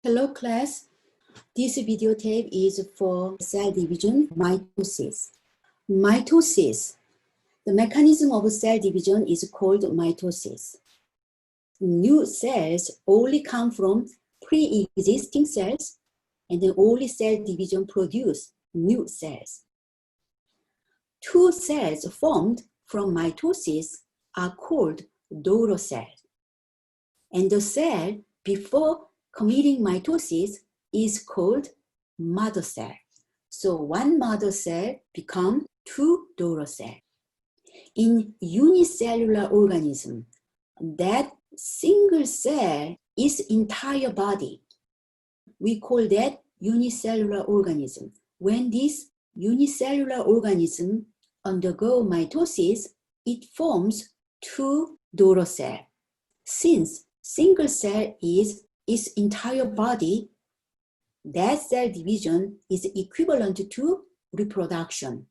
Hello class, this videotape is for cell division mitosis. Mitosis, the mechanism of cell division is called mitosis. New cells only come from pre-existing cells, and then only cell division produce new cells. Two cells formed from mitosis are called daughter cells, and the cell before committing mitosis is called mother cell. So one mother cell becomes two daughter cells. In unicellular organism, that single cell is entire body. We call that unicellular organism. When this unicellular organism undergo mitosis, it forms two daughter cells. Since single cell is its entire body, that cell division is equivalent to reproduction.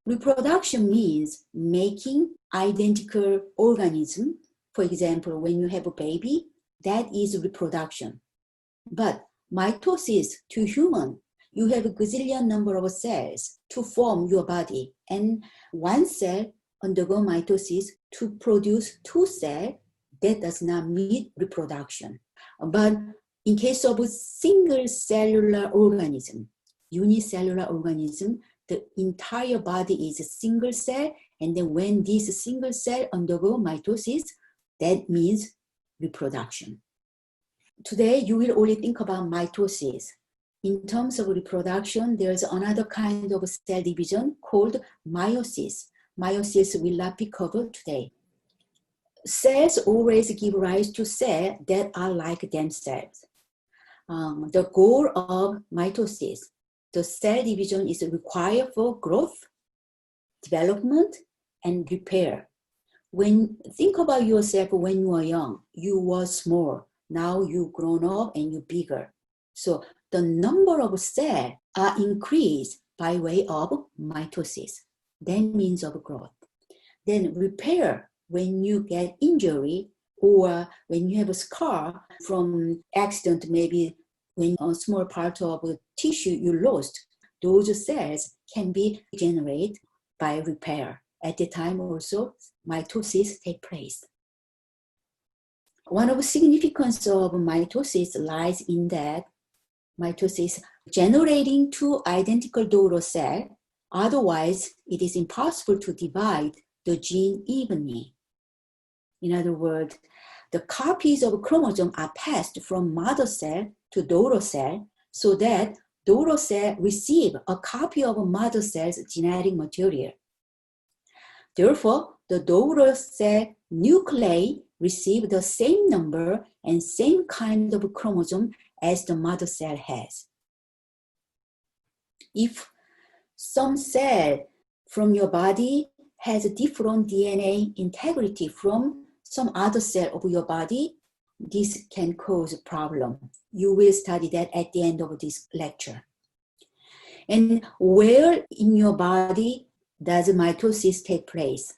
Reproduction means making identical organism. For example, when you have a baby, that is reproduction. But mitosis to human, you have a gazillion number of cells to form your body, and one cell undergo mitosis to produce two cells. That does not mean reproduction. But in case of a single cellular organism, unicellular organism, the entire body is a single cell, and then when this single cell undergo mitosis, that means reproduction. Today, you will only think about mitosis. In terms of reproduction, there's another kind of cell division called meiosis. Meiosis will not be covered today. Cells always give rise to cells that are like themselves. The goal of mitosis, the cell division is required for growth, development, and repair. Think about yourself when you are young, you were small. Now you've grown up and you're bigger. So the number of cells are increased by way of mitosis. That means of growth. Then repair, when you get injury or when you have a scar from accident, maybe when a small part of a tissue you lost, those cells can be generated by repair. At the time also, mitosis takes place. One of the significance of mitosis lies in that mitosis generating two identical daughter cells. Otherwise, it is impossible to divide the gene evenly. In other words, the copies of chromosome are passed from mother cell to daughter cell so that daughter cell receive a copy of mother cell's genetic material. Therefore, the daughter cell nuclei receive the same number and same kind of chromosome as the mother cell has. If some cell from your body has a different DNA integrity from some other cell of your body, this can cause a problem. You will study that at the end of this lecture. And where in your body does mitosis take place?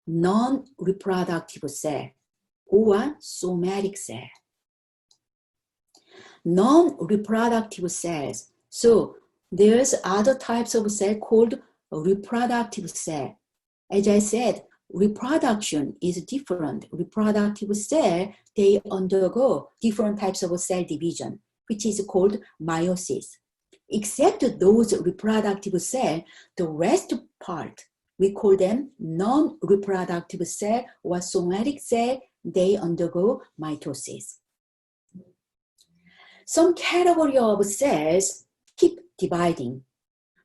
Non-reproductive cell or somatic cell. Non-reproductive cells. So there's other types of cell called reproductive cell. As I said, reproduction is different. Reproductive cell, they undergo different types of cell division, which is called meiosis. Except those reproductive cells, the rest part, we call them non-reproductive cell or somatic cell, they undergo mitosis. Some category of cells keep dividing.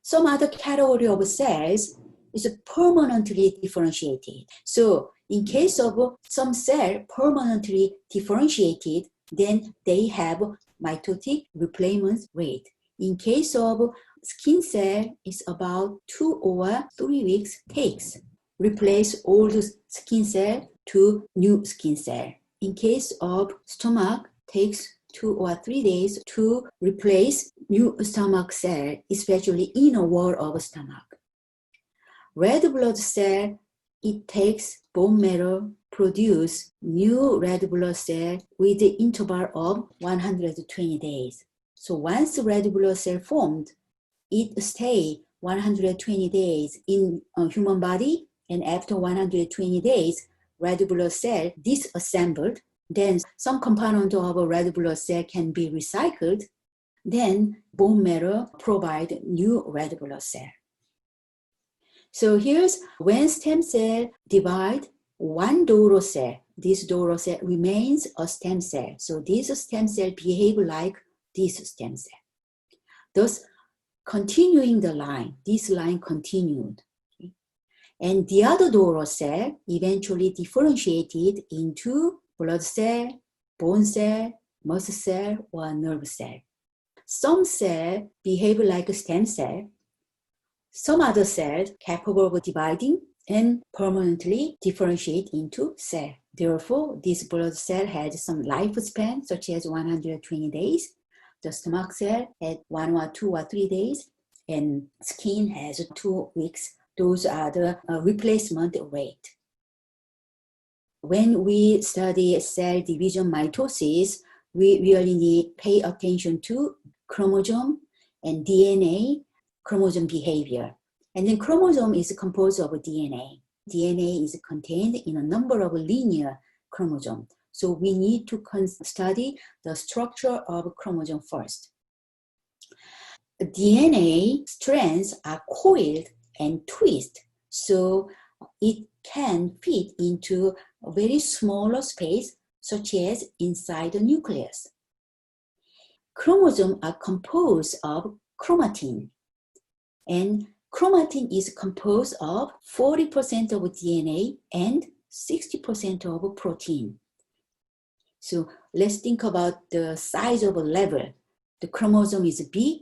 Some other category of cells is permanently differentiated. So in case of some cell permanently differentiated, then they have mitotic replacement rate. In case of skin cell, it's about 2 or 3 weeks takes. Replace old skin cell to new skin cell. In case of stomach, takes 2 or 3 days to replace new stomach cell, especially inner wall of stomach. Red blood cell it takes bone marrow produce new red blood cell with the interval of 120 days. So once red blood cell formed, it stays 120 days in a human body, and after 120 days, red blood cell disassembled. Then some component of a red blood cell can be recycled. Then bone marrow provide new red blood cell. So here's when stem cell divide one Doro cell. This Doro cell remains a stem cell. So this stem cell behave like this stem cell. Thus, continuing the line, this line continued. Okay? And the other Doro cell eventually differentiated into blood cell, bone cell, muscle cell, or nerve cell. Some cells behave like a stem cell. Some other cells capable of dividing and permanently differentiate into cell. Therefore, this blood cell has some lifespan, such as 120 days. The stomach cell had 1 or 2 or 3 days, and skin has 2 weeks. Those are the replacement rate. When we study cell division mitosis, we really need to pay attention to chromosome and DNA, chromosome behavior. And then chromosome is composed of DNA. DNA is contained in a number of linear chromosomes. So we need to study the structure of chromosome first. DNA strands are coiled and twisted, so it can fit into a very smaller space, such as inside the nucleus. Chromosomes are composed of chromatin, and chromatin is composed of 40% of DNA and 60% of protein. So let's think about the size of a level. The chromosome is big,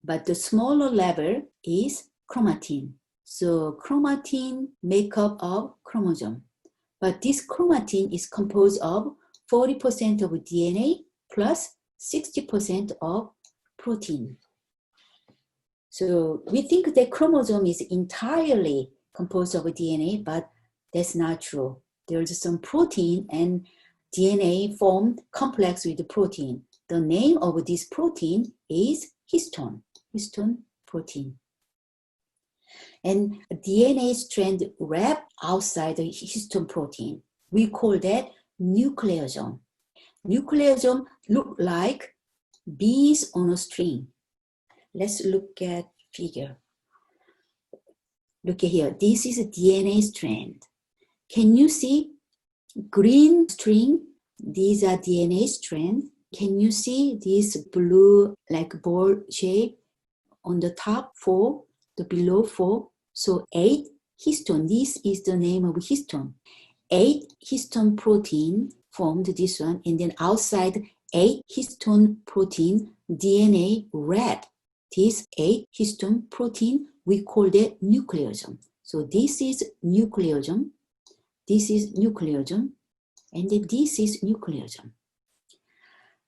but the smaller level is chromatin. So chromatin make up of chromosome. But this chromatin is composed of 40% of DNA plus 60% of protein. So we think that chromosome is entirely composed of DNA, but that's not true. There's some protein, and DNA formed complex with the protein. The name of this protein is histone protein. And DNA strand wrap outside the histone protein. We call that nucleosome. Nucleosome look like bees on a string. Let's look at figure. Look at here. This is a DNA strand. Can you see green string? These are DNA strands. Can you see this blue like ball shape on the top 4, the below 4? So 8 histone. This is the name of histone. 8 histone protein formed this one, and then outside 8 histone protein, DNA wrap this 8 histone protein. We call that nucleosome. So this is nucleosome. This is nucleosome, and then this is nucleosome.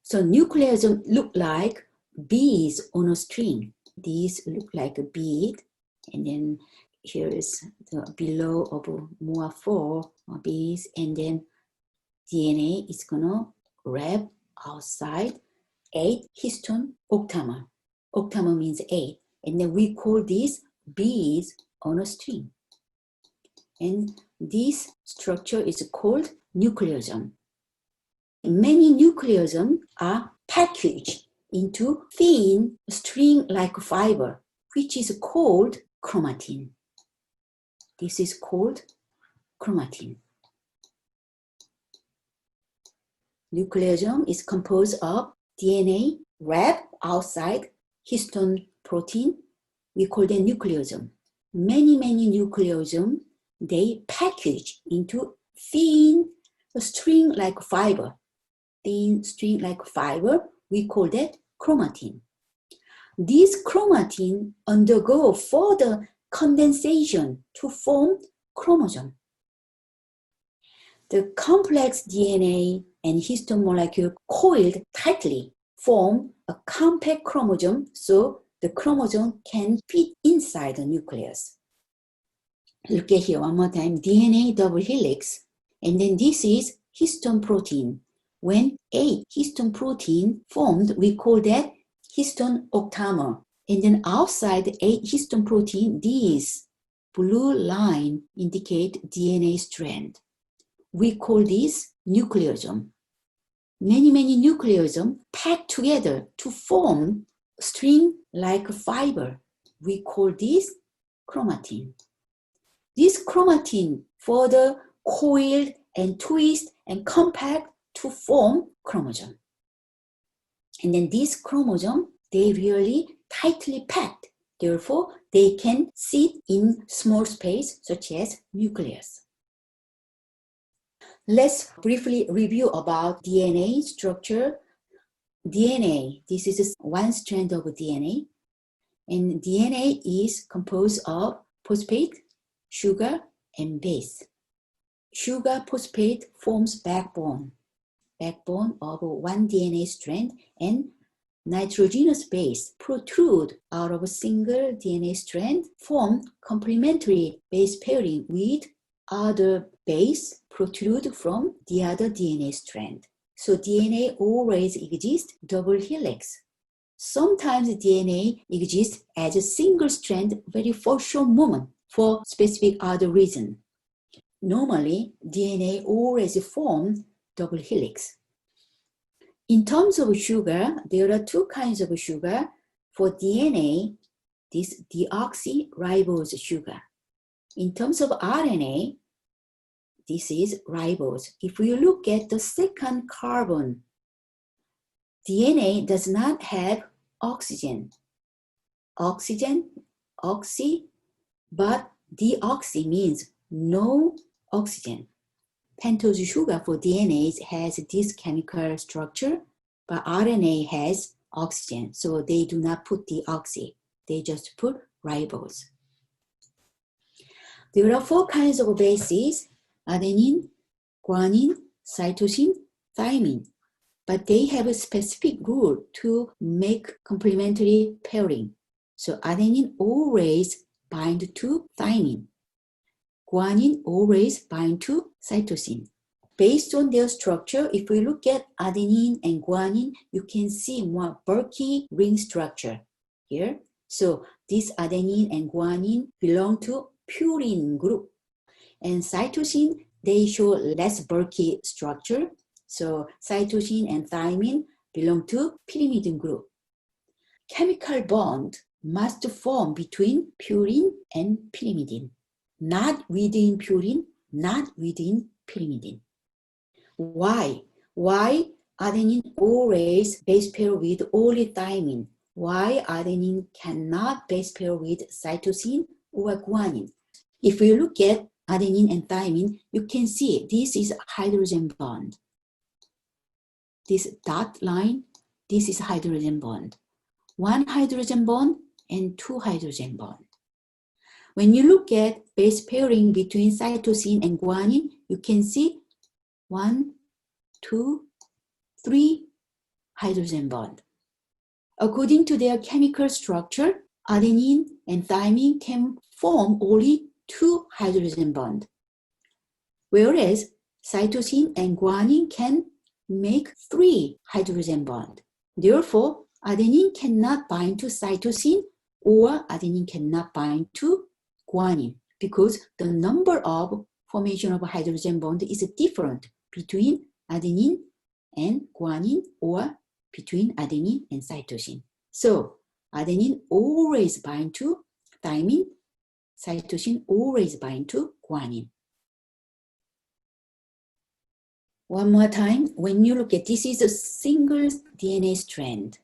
So nucleosome look like bees on a string. These look like a bead, and then here is the below of more 4 bees, and then DNA is gonna wrap outside 8 histone octamer. Octamer means 8, and then we call these bees on a string. And this structure is called nucleosome. Many nucleosomes are packaged into thin string-like fiber, which is called chromatin. This is called chromatin. Nucleosome is composed of DNA wrapped outside histone protein. We call them nucleosome. Many nucleosomes, they package into thin string-like fiber. Thin string-like fiber, we call that chromatin. These chromatin undergo further condensation to form chromosome. The complex DNA and histone molecule coiled tightly form a compact chromosome, so the chromosome can fit inside the nucleus. Look at here one more time, DNA double helix, and then this is histone protein. When a histone protein formed, we call that histone octamer. And then outside a histone protein, this blue line indicate DNA strand. We call this nucleosome. Many nucleosomes packed together to form string like fiber. We call this chromatin. This chromatin further coiled and twist and compact to form chromosome. And then these chromosomes, they really tightly packed. Therefore, they can sit in small space such as nucleus. Let's briefly review about DNA structure. DNA, this is one strand of DNA. And DNA is composed of phosphate, sugar, and base. Sugar phosphate forms backbone of one DNA strand, and nitrogenous base protrude out of a single DNA strand, form complementary base pairing with other base protrude from the other DNA strand. So DNA always exists double helix. Sometimes DNA exists as a single strand very for short moment for specific other reason. Normally, DNA always forms double helix. In terms of sugar, there are two kinds of sugar. For DNA, this deoxyribose sugar. In terms of RNA, this is ribose. If you look at the second carbon, DNA does not have oxygen, oxy, but deoxy means no oxygen. Pentose sugar for DNA has this chemical structure, but RNA has oxygen, so they do not put deoxy, they just put ribose. There are four kinds of bases: adenine, guanine, cytosine, thymine. But they have a specific rule to make complementary pairing. So adenine always bind to thymine. Guanine always bind to cytosine. Based on their structure, if we look at adenine and guanine, you can see more bulky ring structure here. So this adenine and guanine belong to purine group. And cytosine, they show less bulky structure. So cytosine and thymine belong to pyrimidine group. Chemical bond must form between purine and pyrimidine, not within purine, not within pyrimidine. Why? Why adenine always base pair with only thymine? Why adenine cannot base pair with cytosine or guanine? If you look at adenine and thymine, you can see this is hydrogen bond. This dot line, this is hydrogen bond. One hydrogen bond and two hydrogen bond. When you look at base pairing between cytosine and guanine, you can see 1, 2, 3 hydrogen bond. According to their chemical structure, adenine and thymine can form only 2 hydrogen bond, whereas cytosine and guanine can make 3 hydrogen bond. Therefore, adenine cannot bind to cytosine or adenine cannot bind to guanine because the number of formation of hydrogen bond is different between adenine and guanine or between adenine and cytosine. So adenine always bind to thymine, cytosine always bind to guanine. One more time, when you look at this is a single DNA strand.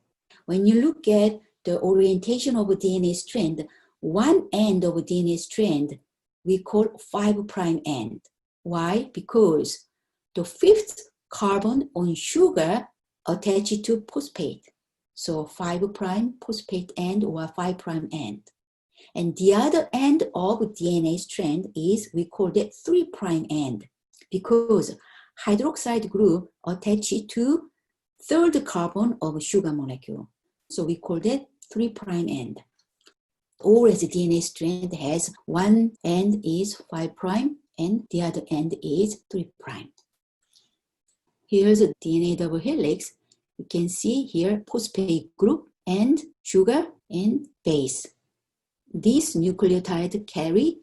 When you look at the orientation of a DNA strand, one end of a DNA strand we call 5' end. Why? Because the 5th carbon on sugar attached to phosphate. So 5' phosphate end or 5' end. And the other end of DNA strand is, we call that 3' end because hydroxide group attached to 3rd carbon of sugar molecule. So we call that 3' end. always DNA strand has one end is 5' and the other end is 3'. Here's a DNA double helix. You can see here phosphate group and sugar and base. These nucleotides carry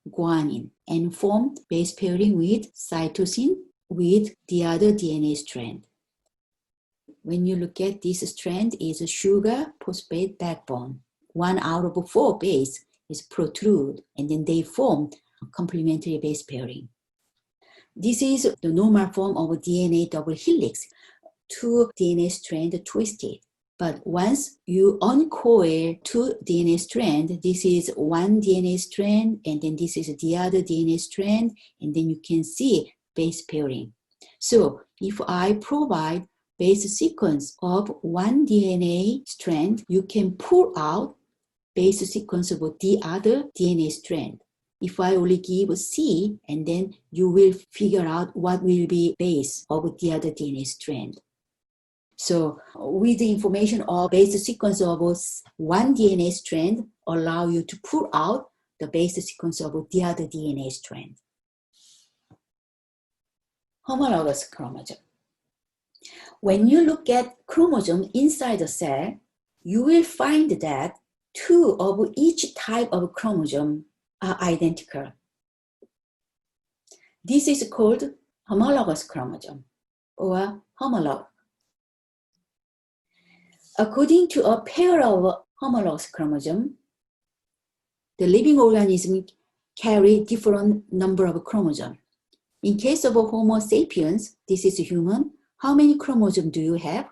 guanine and form base pairing with cytosine with the other DNA strand. When you look at this strand is a sugar phosphate backbone. 1 out of 4 base is protrude and then they form complementary base pairing. This is the normal form of DNA double helix. 2 DNA strands twisted. But once you uncoil 2 DNA strands, this is 1 DNA strand and then this is the other DNA strand, and then you can see base pairing. So if I provide base sequence of 1 DNA strand, you can pull out base sequence of the other DNA strand. If I only give C, and then you will figure out what will be base of the other DNA strand. So with the information of base sequence of 1 DNA strand allow you to pull out the base sequence of the other DNA strand. Homologous chromosome. When you look at chromosome inside the cell, you will find that 2 of each type of chromosome are identical. This is called homologous chromosome or homolog. According to a pair of homologous chromosome, the living organism carry different number of chromosomes. In case of Homo sapiens, this is human, how many chromosomes do you have?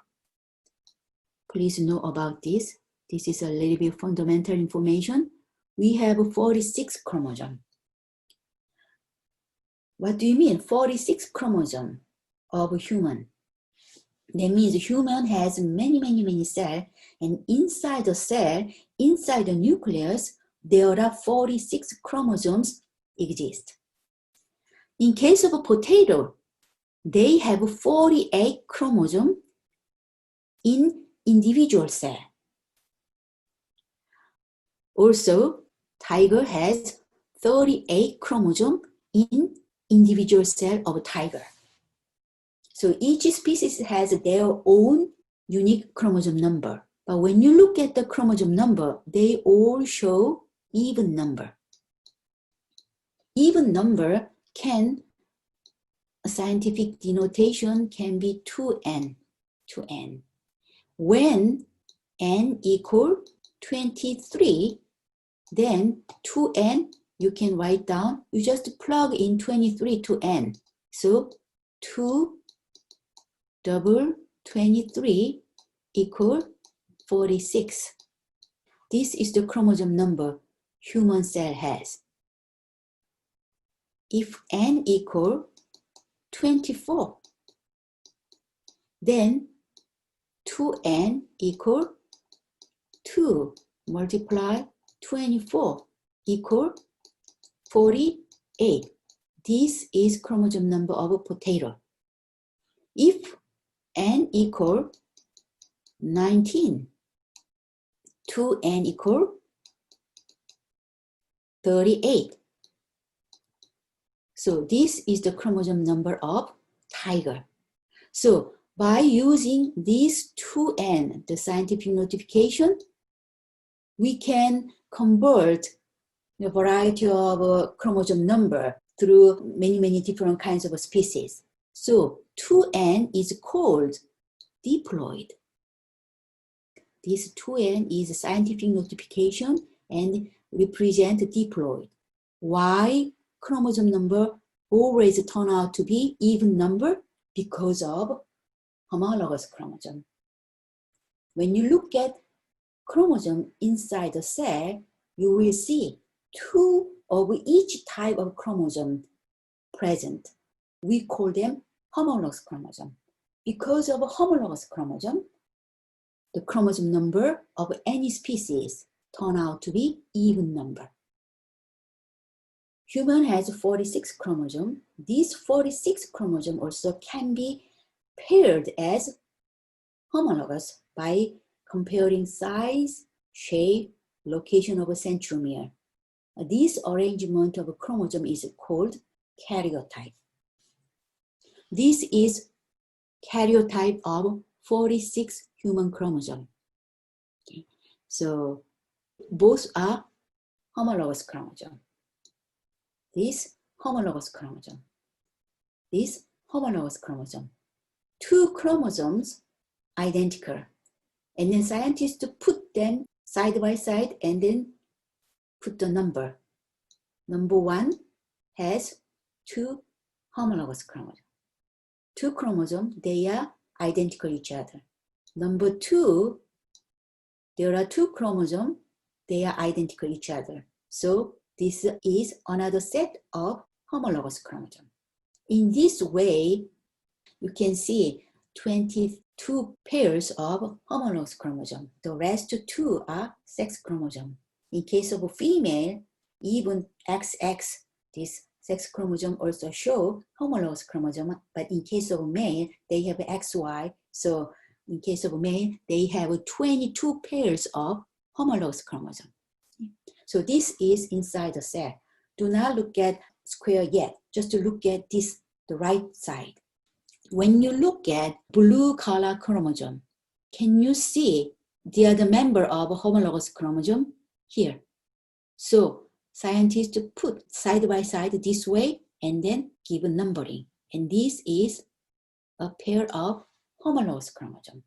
Please know about this. This is a little bit fundamental information. We have 46 chromosomes. What do you mean 46 chromosomes of human? That means human has many cells, and inside the cell, inside the nucleus, there are 46 chromosomes exist. In case of a potato, they have 48 chromosomes in individual cell. Also, tiger has 38 chromosomes in individual cell of a tiger. So each species has their own unique chromosome number. But when you look at the chromosome number, they all show even number. Even number can, a scientific denotation can be 2n. When n equal 23, then 2n you can write down, you just plug in 23 to n. So 2 double 23 equal 46. This is the chromosome number human cell has. If n equal 24, then 2n equal 2 multiply 24 equal 48. This is chromosome number of a potato. If n equal 19, 2n equal 38. So this is the chromosome number of tiger. So by using these 2n, the scientific notification, we can convert a variety of chromosome number through many different kinds of species. So 2n is called diploid. This 2n is a scientific notification and represent diploid. Why chromosome number always turn out to be even number? Because of homologous chromosome. When you look at chromosome inside the cell, you will see 2 of each type of chromosome present. We call them homologous chromosome. Because of homologous chromosome, the chromosome number of any species turn out to be even number. Human has 46 chromosomes. These 46 chromosomes also can be paired as homologous by comparing size, shape, location of a centromere. This arrangement of a chromosome is called karyotype. This is karyotype of 46 human chromosome. Okay. So both are homologous chromosome. This homologous chromosome. This homologous chromosome. Two chromosomes identical. And then scientists put them side by side and then put the number. Number one has two homologous chromosomes. Two chromosomes, they are identical each other. Number two, there are two chromosomes, they are identical each other. So this is another set of homologous chromosomes. In this way, you can see 22 pairs of homologous chromosomes. The rest two are sex chromosomes. In case of a female, even XX, this sex chromosome also show homologous chromosome, but in case of male, they have XY. So in case of male, they have 22 pairs of homologous chromosome. So this is inside the cell. Do not look at square yet, just to look at this, the right side. When you look at blue color chromosome, can you see the other member of a homologous chromosome? Here. So scientists put side by side this way and then give a numbering. And this is a pair of homologous chromosome.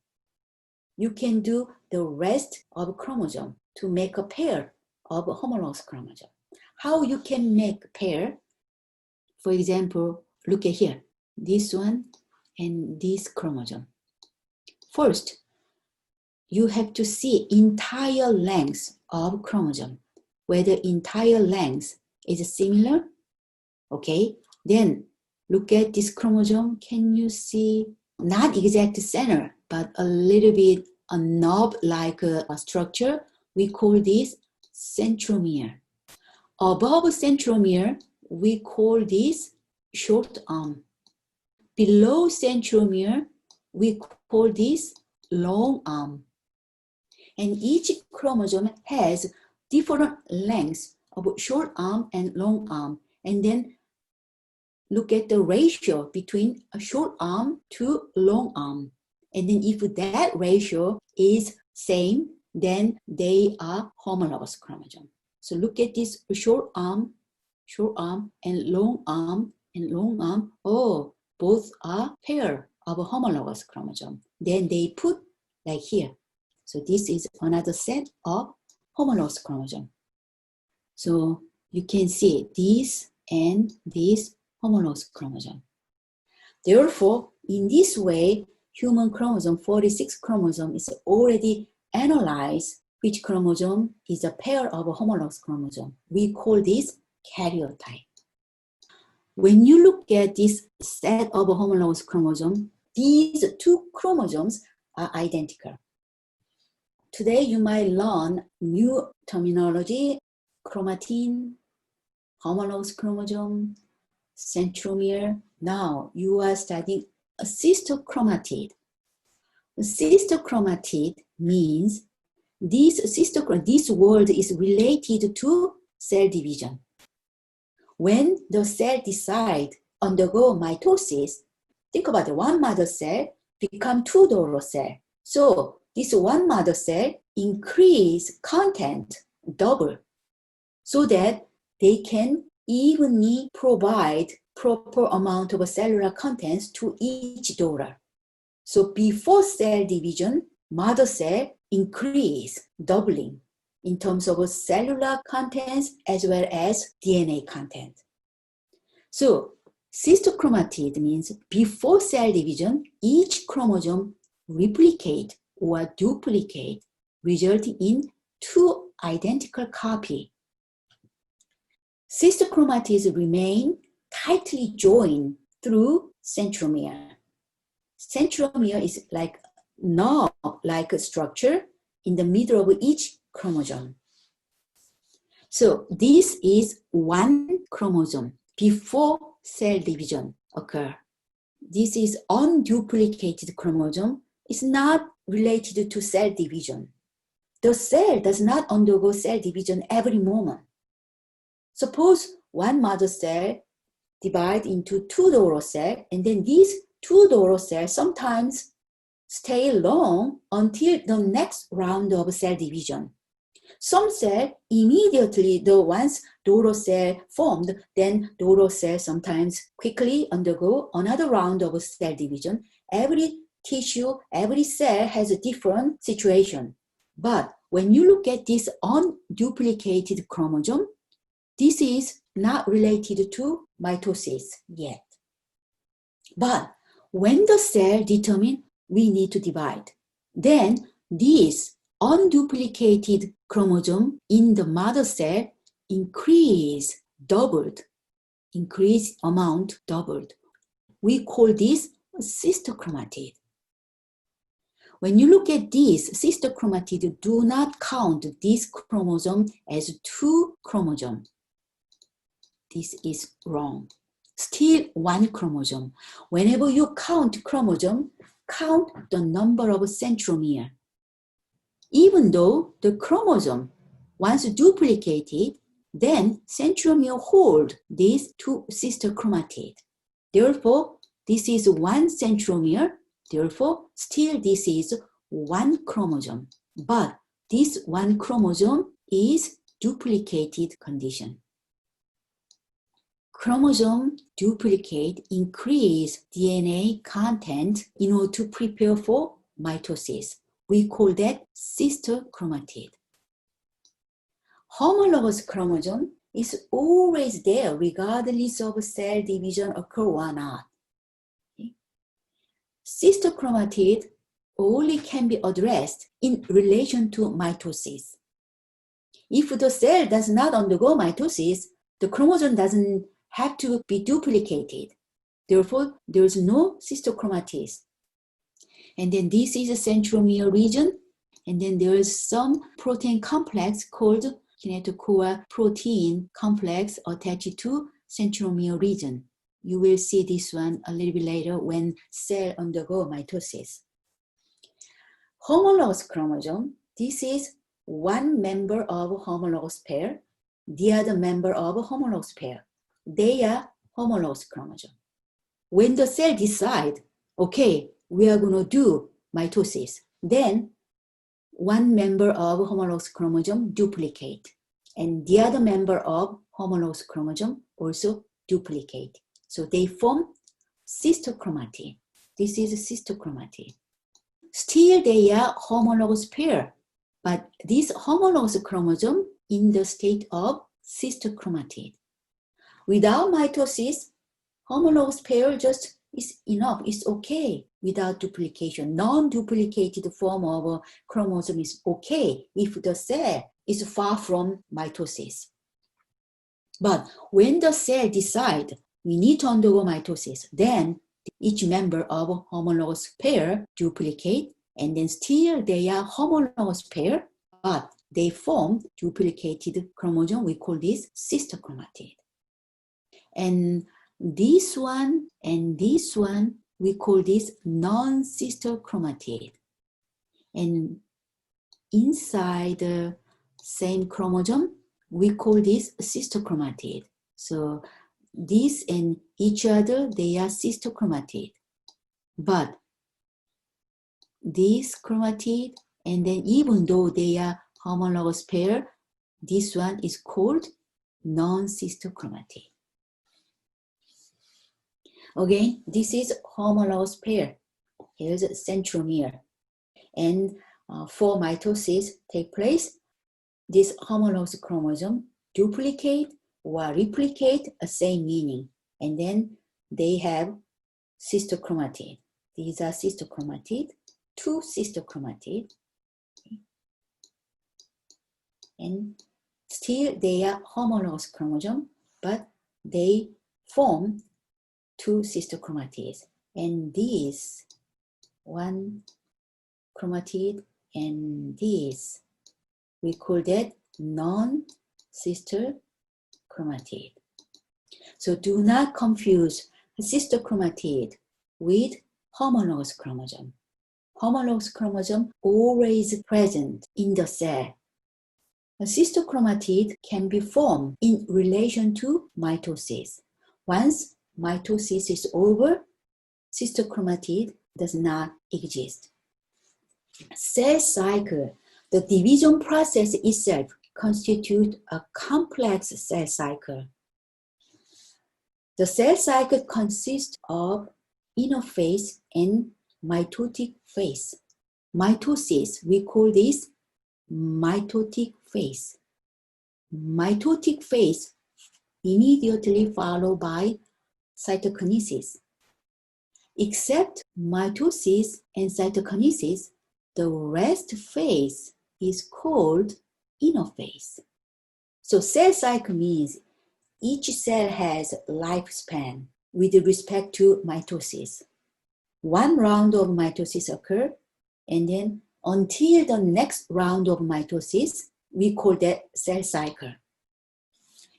You can do the rest of chromosome to make a pair of homologous chromosome. How you can make a pair? For example, look at here, this one and this chromosome. First, you have to see entire length of chromosome, whether entire length is similar. Okay, then look at this chromosome. Can you see not exact center, but a little bit a knob-like a structure? We call this centromere. Above centromere, we call this short arm. Below centromere, we call this long arm. And each chromosome has different lengths of short arm and long arm. And then look at the ratio between a short arm to long arm. And then if that ratio is same, then they are homologous chromosome. So look at this short arm and long arm. Oh, both are pair of a homologous chromosome. Then they put like here. So this is another set of homologous chromosome. So you can see this and this homologous chromosome. Therefore, in this way, human chromosome 46 chromosome is already analyzed which chromosome is a pair of a homologous chromosome. We call this karyotype. When you look at this set of a homologous chromosome, these two chromosomes are identical. Today you might learn new terminology, chromatin, homologous chromosome, centromere. Now you are studying a sister chromatid. A sister chromatid means this word is related to cell division. When the cell decide undergo mitosis, think about it, one mother cell become two daughter cell. So this one mother cell increase content double so that they can evenly provide proper amount of cellular contents to each daughter. So before cell division, mother cell increase, doubling in terms of cellular contents as well as DNA content. So sister chromatid means before cell division, each chromosome replicate or duplicate, resulting in two identical copies. Sister chromatids remain tightly joined through centromere. Centromere is like knob-like structure in the middle of each chromosome. So this is one chromosome before cell division occur. This is unduplicated chromosome. It's not related to cell division. the cell does not undergo cell division every moment. Suppose one mother cell divides into two daughter cells, and then these two daughter cells sometimes stay long until the next round of cell division. Some cells immediately, once daughter cell formed, then daughter cells sometimes quickly undergo another round of cell division. Every tissue, every cell has a different situation. But when you look at this unduplicated chromosome, this is not related to mitosis yet. But when the cell determines we need to divide, then this unduplicated chromosome in the mother cell increase amount doubled. We call this sister chromatid. When you look at these, sister chromatid do not count this chromosome as two chromosomes. This is wrong. Still one chromosome. Whenever you count chromosome, count the number of centromere. Even though the chromosome, once duplicated, then centromere hold these two sister chromatid. Therefore, this is one centromere. Therefore, still this is one chromosome. But this one chromosome is duplicated condition. Chromosome duplicate increase DNA content in order to prepare for mitosis. We call that sister chromatid. Homologous chromosome is always there regardless of cell division occur or not. Okay. Sister chromatid only can be addressed in relation to mitosis. If the cell does not undergo mitosis, the chromosome doesn't have to be duplicated. Therefore, there is no sister chromatid. And then this is a centromere region. And then there is some protein complex called kinetocoa protein complex attached to centromere region. You will see this one a little bit later when cell undergo mitosis. Homologous chromosome, this is one member of homologous pair, the other member of a homologous pair. They are homologous chromosome. When the cell decide, okay, we are going to do mitosis, then one member of homologous chromosome duplicate, and the other member of homologous chromosome also duplicate. So they form sister chromatid. This is a sister chromatid. Still they are homologous pair, but this homologous chromosome in the state of sister chromatid. Without mitosis, homologous pair just is enough, it's okay without duplication. Non-duplicated form of a chromosome is okay if the cell is far from mitosis. But when the cell decide we need to undergo mitosis, then each member of a homologous pair duplicate, and then still they are homologous pair, but they form duplicated chromosome. We call this sister chromatid. And this one and this one, we call this non-sister chromatid. And inside the same chromosome, we call this sister chromatid. So this and each other, they are sister chromatid. But this chromatid, and then even though they are homologous pair, this one is called non-sister chromatid. Again, this is homologous pair. Here's a centromere. And for mitosis take place, this homologous chromosome duplicate or replicate a same meaning. And then they have sister chromatid. These are sister chromatid, two sister chromatid. And still they are homologous chromosome, but they form two sister chromatids. And this one chromatid and this, we call that non-sister chromatid. So do not confuse sister chromatid with homologous chromosome. homologous chromosome always present in the cell. A sister chromatid can be formed in relation to mitosis. Once mitosis is over, sister chromatid does not exist. Cell cycle, the division process itself, constitutes a complex cell cycle. The cell cycle consists of inner phase and mitotic phase. Mitosis, we call this mitotic phase. Mitotic phase immediately followed by cytokinesis. Except mitosis and cytokinesis, the rest phase is called inner phase. So cell cycle means each cell has lifespan with respect to mitosis. One round of mitosis occurs, and then until the next round of mitosis, we call that cell cycle.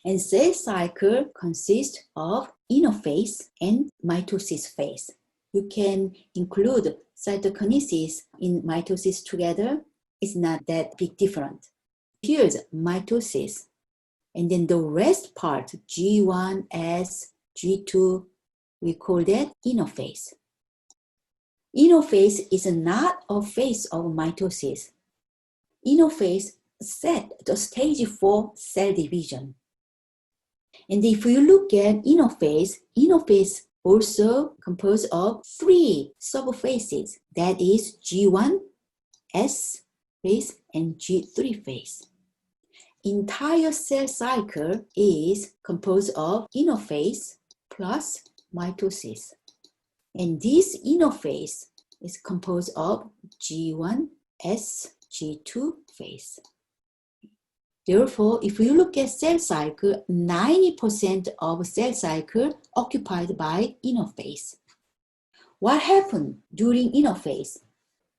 And cell cycle consists of inner phase and mitosis phase. You can include cytokinesis in mitosis together. It's not that big different. Here's mitosis. And then the rest part, G1, S, G2, we call that inner phase. Inner phase is not a phase of mitosis. Inner phase set the stage for cell division. And if you look at inner phase also composed of 3 subphases, that is G1, S phase, and G3 phase. Entire cell cycle is composed of inner phase plus mitosis. And this inner phase is composed of G1, S, G2 phase. Therefore, if you look at cell cycle, 90% of cell cycle occupied by inner phase. What happened during inner phase?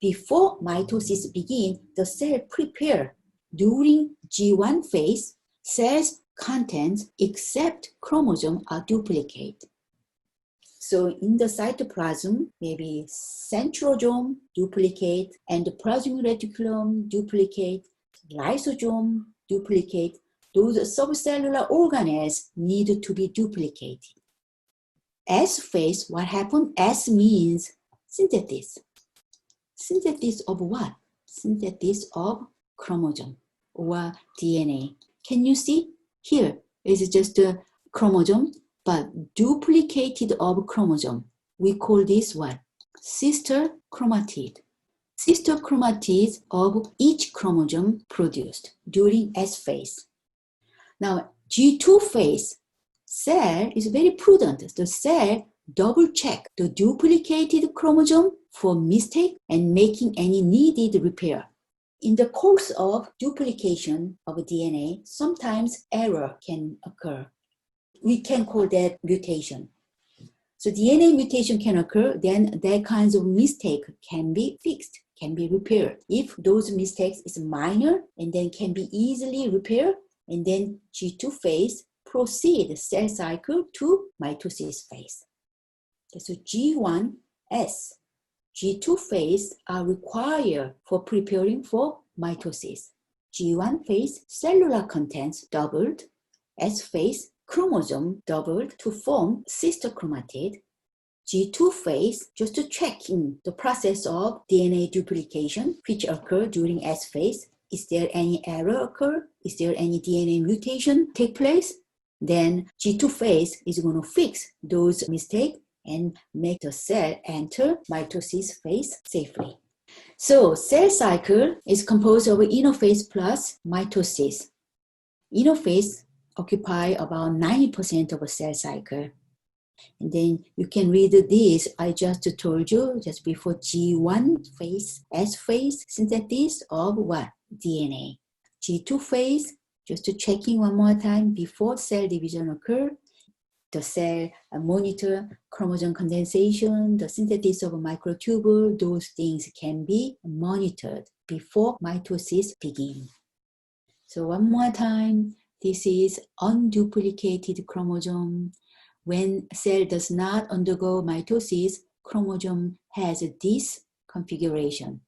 Before mitosis begins, the cell prepare. During G1 phase, cell's contents except chromosome are duplicated. So in the cytoplasm, maybe centrosome duplicate, and the plasmic reticulum duplicate, lysosome duplicate. Those subcellular organelles need to be duplicated. S phase, what happened? S means synthesis. Synthesis of what? Synthesis of chromosome or DNA. Can you see? Here is just a chromosome, but duplicated of chromosome. We call this what? Sister chromatid. Sister chromatids of each chromosome produced during S phase. Now, G2 phase, cell is very prudent. The cell double check the duplicated chromosome for mistake and making any needed repair. In the course of duplication of DNA, sometimes error can occur. We can call that mutation. So DNA mutation can occur, then that kinds of mistake can be fixed, can be repaired. If those mistakes is minor and then can be easily repaired, and then G2 phase proceed cell cycle to mitosis phase. Okay, so G1, S, G2 phase are required for preparing for mitosis. G1 phase, cellular contents doubled. S phase, chromosome doubled to form sister chromatid. G2 phase, just to check in the process of DNA duplication, which occur during S phase. Is there any error occur? Is there any DNA mutation take place? Then G2 phase is going to fix those mistakes and make the cell enter mitosis phase safely. So cell cycle is composed of inner phase plus mitosis. Inner phase occupy about 90% of a cell cycle. And then you can read this, I just told you just before G1 phase, S phase, synthesis of what? DNA. G2 phase, just to checking one more time, before cell division occur, the cell monitor chromosome condensation, the synthesis of a microtubule, those things can be monitored before mitosis begins. So one more time, this is unduplicated chromosome. When cell does not undergo mitosis, chromosome has this configuration.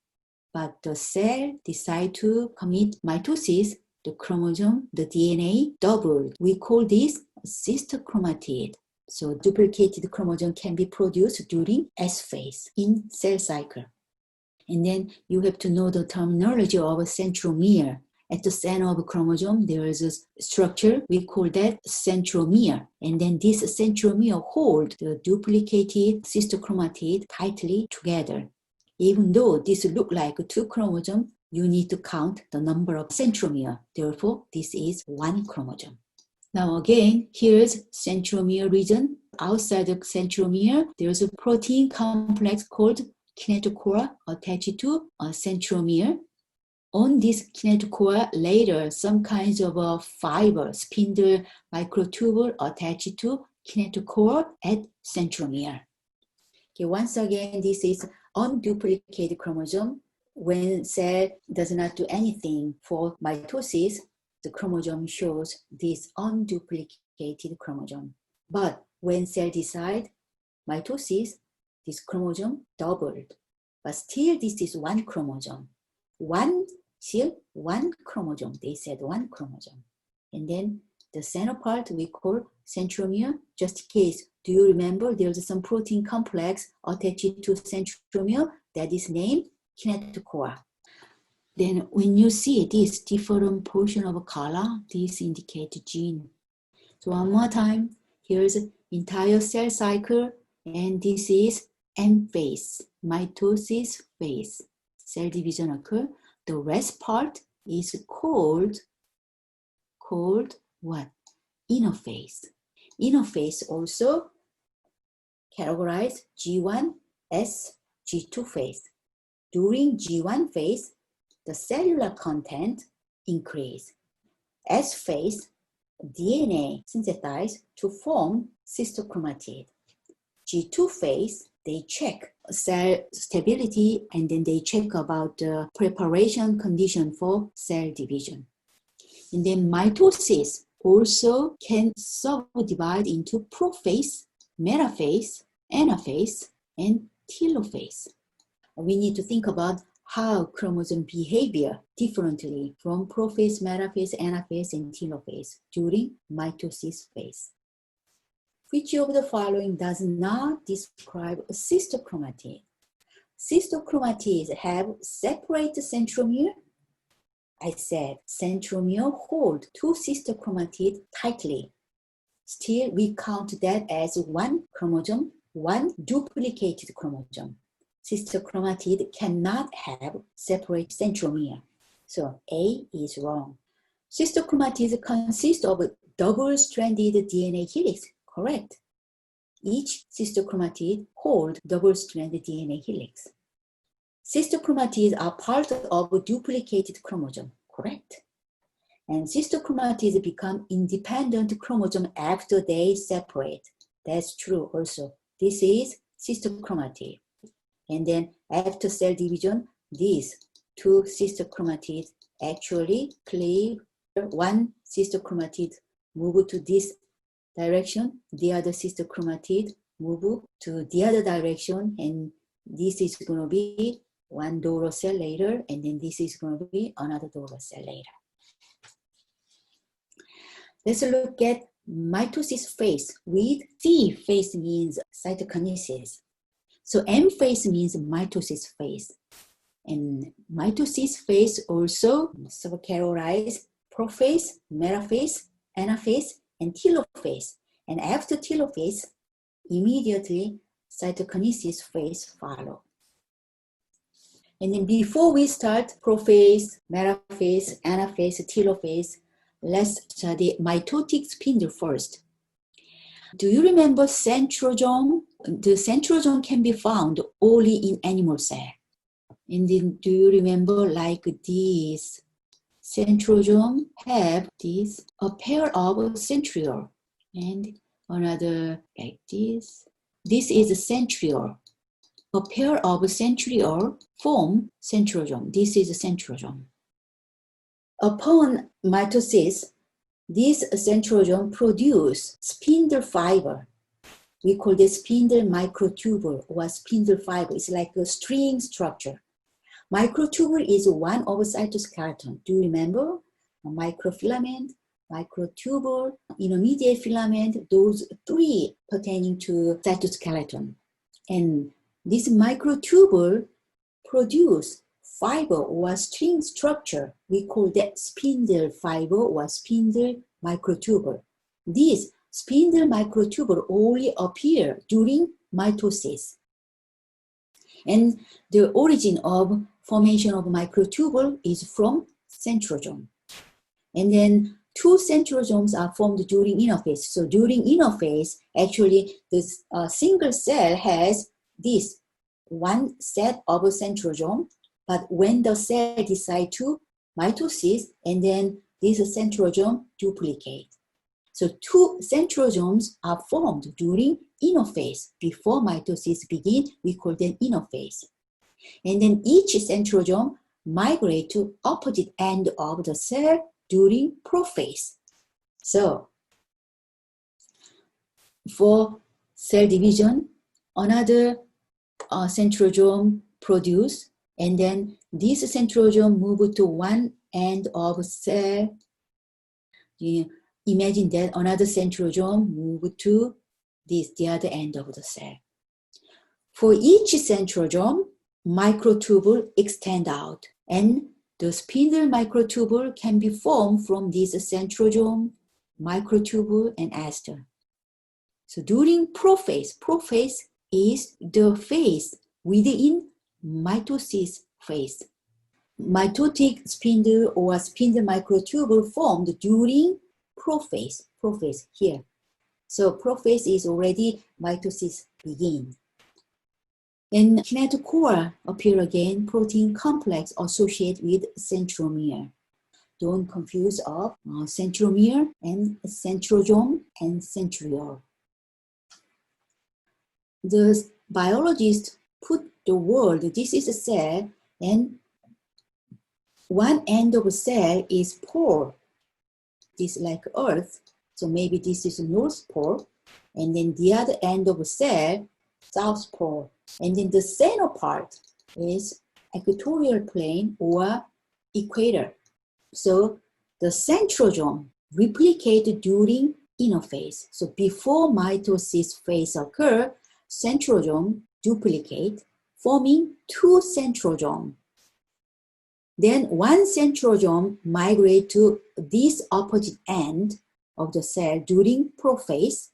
But the cell decide to commit mitosis, the chromosome, the DNA doubled. We call this sister chromatid. So duplicated chromosome can be produced during S phase in cell cycle. And then you have to know the terminology of a centromere. At the center of a chromosome, there is a structure, we call that centromere. And then this centromere hold the duplicated sister chromatid tightly together. Even though this look like two chromosomes, you need to count the number of centromere. Therefore, this is one chromosome. Now again, here's centromere region. Outside the centromere, there's a protein complex called kinetochore attached to a centromere. On this kinetochore, later some kinds of a fiber, spindle microtubule attached to kinetochore at centromere. Okay, once again, this is unduplicated chromosome. When cell does not do anything for mitosis, the chromosome shows this unduplicated chromosome. But when cell decide mitosis, this chromosome doubled. But still this is one chromosome. Still one chromosome. They said one chromosome. And then the center part we call centromere. Just in case, do you remember there's some protein complex attached to centromere that is named kinetochore. Then when you see this different portion of color, this indicates gene. So one more time, here's entire cell cycle, and this is M phase, mitosis phase. Cell division occur. The rest part is called what? Interphase. Interphase also categorize G1 as G2 phase. During G1 phase, the cellular content increase. S phase, DNA synthesized to form sister chromatid. G2 phase, they check cell stability, and then they check about the preparation condition for cell division. And then mitosis also can subdivide into prophase, metaphase, anaphase, and telophase. We need to think about how chromosome behavior differently from prophase, metaphase, anaphase, and telophase during mitosis phase. Which of the following does not describe a sister chromatid? Sister chromatids have separate centromere. I said centromere hold two sister chromatids tightly. Still, we count that as one chromosome, one duplicated chromosome. Sister chromatid cannot have separate centromere. So A is wrong. Sister chromatids consist of double-stranded DNA helix. Correct. Each sister chromatid holds double-stranded DNA helix. Sister chromatids are part of a duplicated chromosome. Correct. And sister chromatids become independent chromosome after they separate. That's true also. This is sister chromatid. And then after cell division, these two sister chromatids actually cleave. One sister chromatid move to this direction, the other sister chromatid move to the other direction, and this is going to be one daughter cell later, and then this is going to be another daughter cell later. Let's look at mitosis phase. With C phase means cytokinesis. So M phase means mitosis phase. And mitosis phase also subcategorize prophase, metaphase, anaphase, and telophase. And after telophase, immediately cytokinesis phase follow. And then before we start prophase, metaphase, anaphase, telophase, let's study mitotic spindle first. Do you remember centrosome? The centrosome can be found only in animal cell. And then do you remember like this? Centrosome have this, a pair of centriole, and another like this. This is a centriole. A pair of centriole form centrosome. This is a centrosome. Upon mitosis, this centrosome produce spindle fiber. we call this spindle microtubule or spindle fiber. It's like a string structure. Microtubule is one of cytoskeleton. Do you remember? A microfilament, microtubule, intermediate filament, those three pertaining to cytoskeleton. And this microtubule produce fiber or string structure. We call that spindle fiber or spindle microtubule. This spindle microtubule only appear during mitosis. And the origin of formation of microtubule is from centrosome. And then two centrosomes are formed during interphase. So during interphase, actually, this single cell has this one set of a centrosome, but when the cell decides to mitosis, and then this centrosome duplicate. So two centrosomes are formed during interphase. Before mitosis begins, we call them interphase. And then each centrosome migrate to opposite end of the cell during prophase. So for cell division, another centrosome produce, and then this centrosome move to one end of cell. Imagine that another centrosome move to the other end of the cell. For each centrosome, microtubule extend out, and the spindle microtubule can be formed from this centrosome, microtubule, and aster. So during prophase, prophase is the phase within mitosis phase. Mitotic spindle or spindle microtubule formed during prophase here. So prophase is already mitosis begin. And kinetochore appear again, protein complex associated with centromere. Don't confuse of centromere and centrosome and centriole. The biologist put the word, this is a cell, and one end of a cell is pole. This like Earth, so maybe this is North Pole, and then the other end of a cell, South Pole, and then the center part is equatorial plane or equator. So the centrosome replicated during interphase. So before mitosis phase occur, centrosome duplicate, forming two centrosomes. Then one centrosome migrate to this opposite end of the cell during prophase,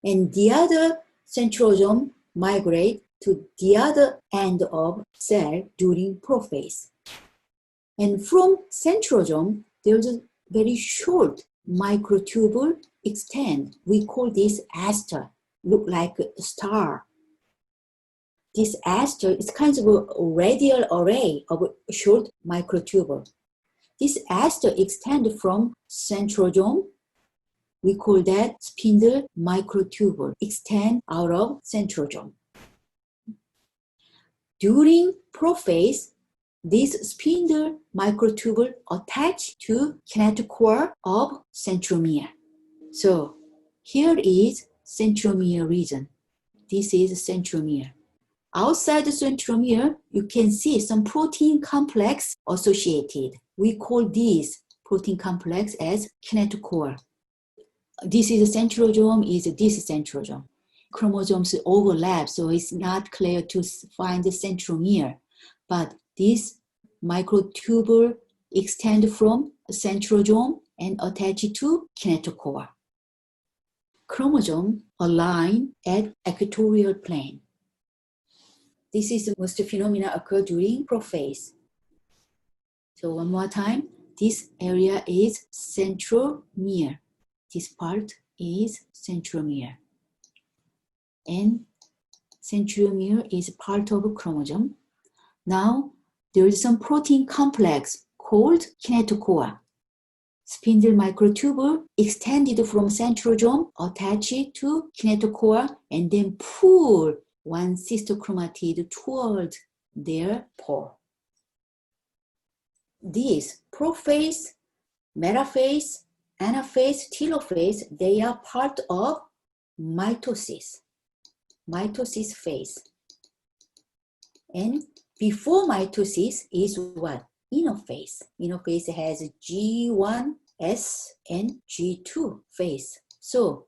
and the other centrosome migrate to the other end of cell during prophase. And from centrosome, there's a very short microtubule extend. We call this aster, look like a star. This aster is kind of a radial array of a short microtubule. This aster extends from centrosome. We call that spindle microtubule, extend out of centrosome. During prophase, this spindle microtubule attach to kinetochore of centromere. So here is centromere region. This is centromere. Outside the centromere, you can see some protein complex associated. We call this protein complex as kinetochore. This is a centrosome, is this centrosome. Chromosomes overlap, so it's not clear to find the centromere. But this microtubule extend from centrosome and attach to kinetochore. Chromosome align at equatorial plane. This is the most phenomena occur during prophase. So one more time, this area is centromere. This part is centromere. And centromere is part of a chromosome. Now, there is some protein complex called kinetochore. Spindle microtubule extended from centrosome, attached to kinetochore, and then pull one sister chromatid toward their pole. These prophase, metaphase, anaphase, telophase, they are part of mitosis phase. And before mitosis is what? Interphase. Interphase has G1S and G2 phase. So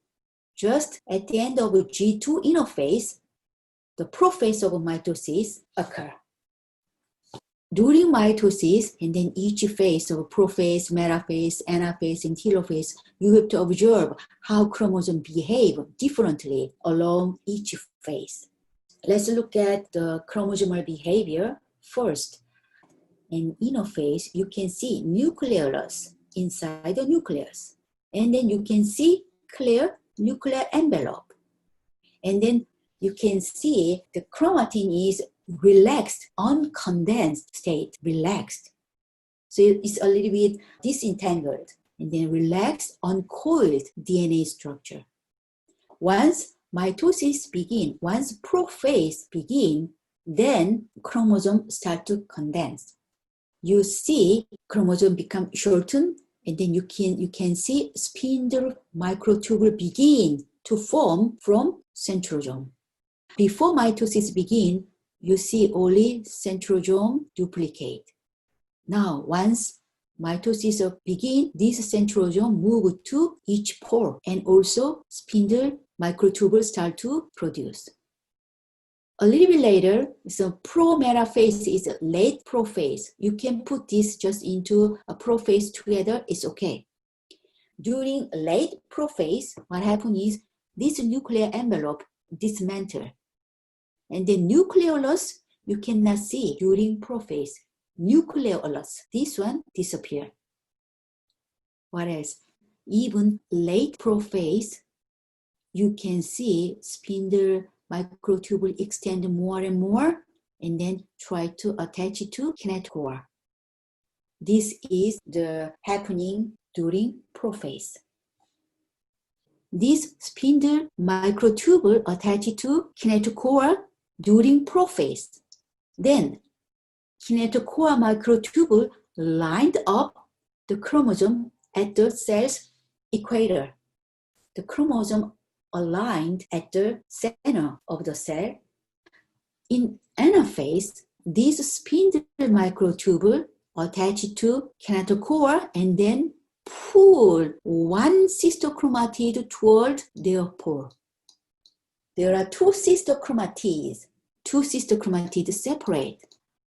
just at the end of G2 interphase, the prophase of mitosis occur. During mitosis, and then each phase of prophase, metaphase, anaphase, and telophase, you have to observe how chromosomes behave differently along each phase. Let's look at the chromosomal behavior first. In interphase, you can see nucleolus inside the nucleus. And then you can see clear nuclear envelope. And then you can see the chromatin is relaxed, uncondensed state, relaxed. So it's a little bit disentangled, and then relaxed, uncoiled DNA structure. Once mitosis begin, once prophase begin, then chromosome start to condense. You see chromosome become shortened, and then you can see spindle microtubule begin to form from centrosome. Before mitosis begin, you see only centrosome duplicate. Now, once mitosis begin, this centrosome move to each pore, and also spindle microtubule start to produce. A little bit later, so pro-metaphase is a late prophase. You can put this just into a prophase together, it's okay. During late prophase, what happens is this nuclear envelope dismantle. And the nucleolus, you cannot see during prophase. Nucleolus, this one disappear. What else? Even late prophase, you can see spindle microtubule extend more and more, and then try to attach it to kinetochore. This is the happening during prophase. This spindle microtubule attached to kinetochore during prophase. Then kinetochore microtubule lined up the chromosome at the cell's equator. The chromosome aligned at the center of the cell. In anaphase, this spindle microtubule attached to kinetochore and then pull one sister chromatid toward their pore. There are two sister chromatids. Two sister chromatids separate.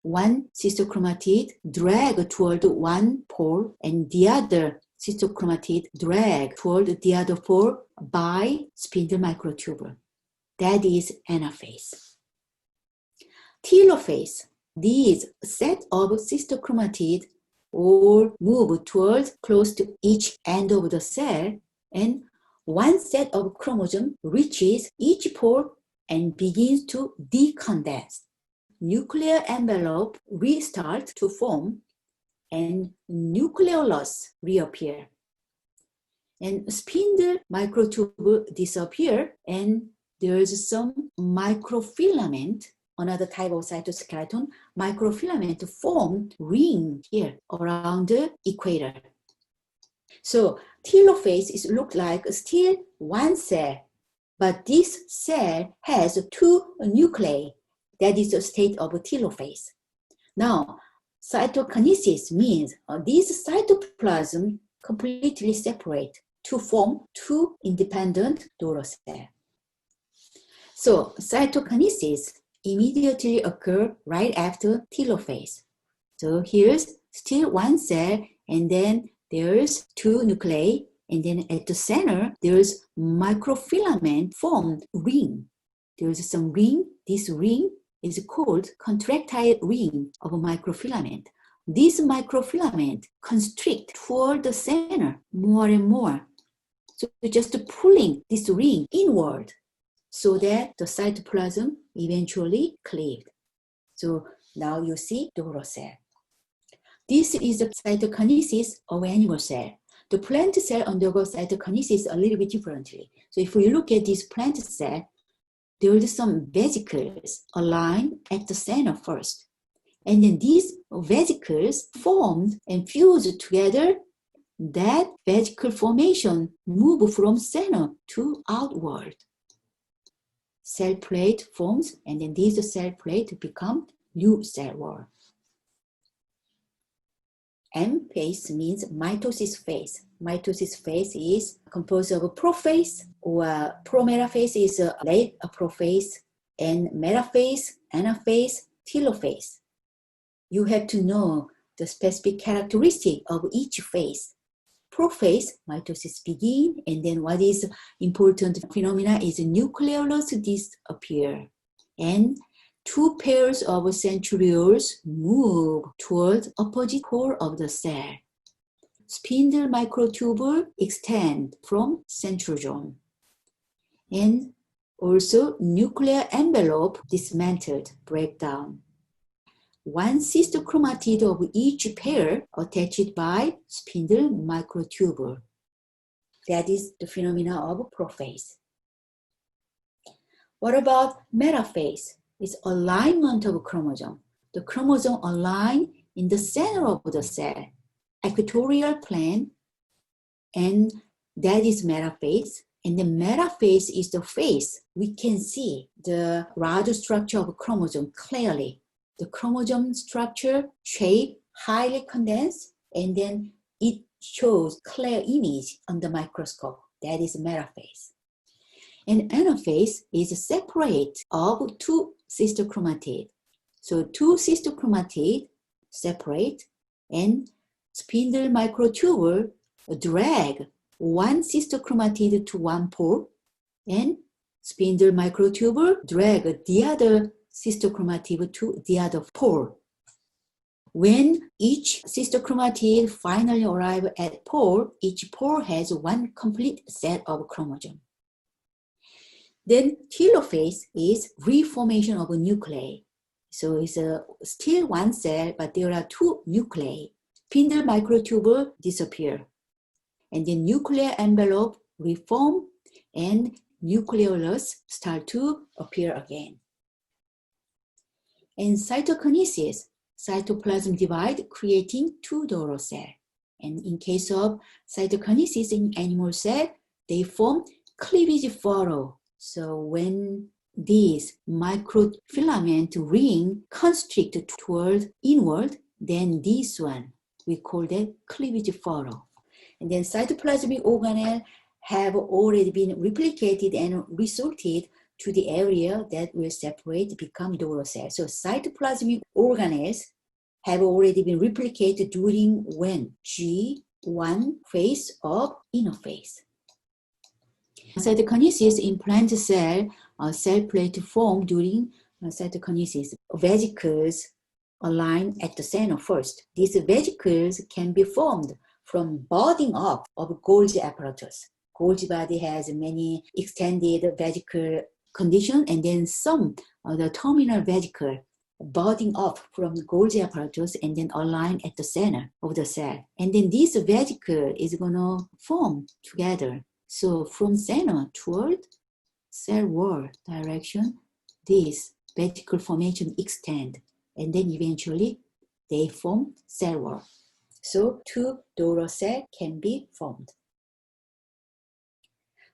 One sister chromatid drag toward one pore, and the other sister chromatid drag toward the other pore by spindle microtubule. That is anaphase. Telophase. These set of sister chromatids all move towards close to each end of the cell, and one set of chromosome reaches each pore and begins to decondense. Nuclear envelope restarts to form, and nucleolus reappear. And spindle microtubule disappear, and there's some microfilament, another type of cytoskeleton, microfilament form ring here around the equator. So telophase is look like still one cell, but this cell has two nuclei. That is the state of telophase. Now, cytokinesis means these cytoplasm completely separate to form two independent daughter cells. So cytokinesis immediately occur right after telophase. So here's still one cell, and then there's two nuclei, and then at the center, there's microfilament formed ring. There's some ring. This ring is called contractile ring of a microfilament. This microfilament constrict toward the center more and more. So just pulling this ring inward so that the cytoplasm eventually cleaved. So now you see daughter cell. This is the cytokinesis of animal cell. The plant cell undergoes cytokinesis a little bit differently. So if we look at this plant cell, there are some vesicles aligned at the center first. And then these vesicles formed and fused together that vesicle formation move from center to outward. Cell plate forms, and then this cell plate become new cell wall. M phase means mitosis phase. Mitosis phase is composed of prophase, or prometaphase is late prophase, and metaphase, anaphase, telophase. You have to know the specific characteristic of each phase. Prophase, mitosis begin, and then what is important phenomena is nucleolus disappear, and two pairs of centrioles move toward opposite core of the cell. Spindle microtubule extend from centrosome, and also nuclear envelope dismantled, break down. One sister chromatid of each pair attached by spindle microtubule. That is the phenomena of prophase. What about metaphase? It's alignment of chromosome. The chromosome align in the center of the cell, equatorial plane, and that is metaphase. And the metaphase is the phase. We can see the rod structure of chromosome clearly. The chromosome structure shape highly condensed, and then it shows clear image on the microscope. That is metaphase. And anaphase is separate of two sister chromatid. So two sister chromatid separate, and spindle microtubule drag one sister chromatid to one pole, and spindle microtubule drag the other sister chromatid to the other pole. When each sister chromatid finally arrives at pole, each pole has one complete set of chromosomes. Then telophase is reformation of a nuclei. So it's still one cell, but there are two nuclei. Spindle microtubule disappear, and the nuclear envelope reform, and nucleolus start to appear again. In cytokinesis, cytoplasm divide, creating two daughter cells. And in case of cytokinesis in animal cell, they form cleavage furrow. So when these microfilament ring constrict toward inward, then this one, we call that cleavage furrow. And then cytoplasmic organelle have already been replicated and resorted to the area that will separate, become daughter cells. So cytoplasmic organelles have already been replicated during when? G1 phase of inner phase. Cytokinesis in plant cell, cell plate form during cytokinesis. Vesicles align at the center first. These vesicles can be formed from budding up of Golgi apparatus. Golgi body has many extended vesicle condition, and then some of the terminal vesicle budding up from Golgi apparatus and then align at the center of the cell. And then this vesicle is going to form together. So from center toward cell wall direction, this vesicle formation extend, and then eventually they form cell wall. So two daughter cells can be formed.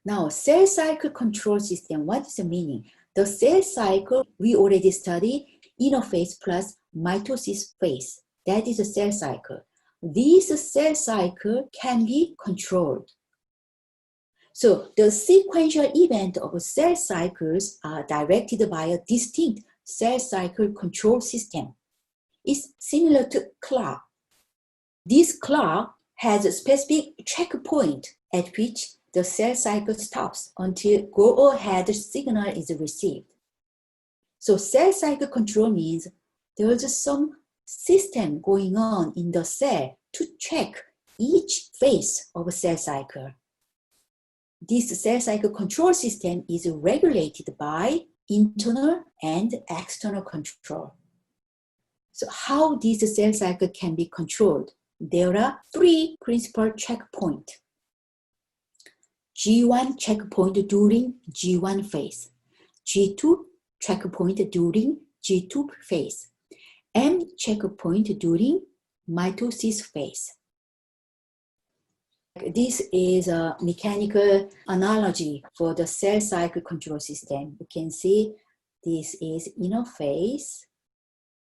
Now, cell cycle control system, what is the meaning? The cell cycle, we already studied inner phase plus mitosis phase. That is a cell cycle. This cell cycle can be controlled. So the sequential event of cell cycles are directed by a distinct cell cycle control system. It's similar to clock. This clock has a specific checkpoint at which the cell cycle stops until go-ahead signal is received. So cell cycle control means there's some system going on in the cell to check each phase of a cell cycle. This cell cycle control system is regulated by internal and external control. So how this cell cycle can be controlled? There are three principal checkpoints. G1 checkpoint during G1 phase, G2 checkpoint during G2 phase, M checkpoint during mitosis phase. This is a mechanical analogy for the cell cycle control system. You can see this is inner phase,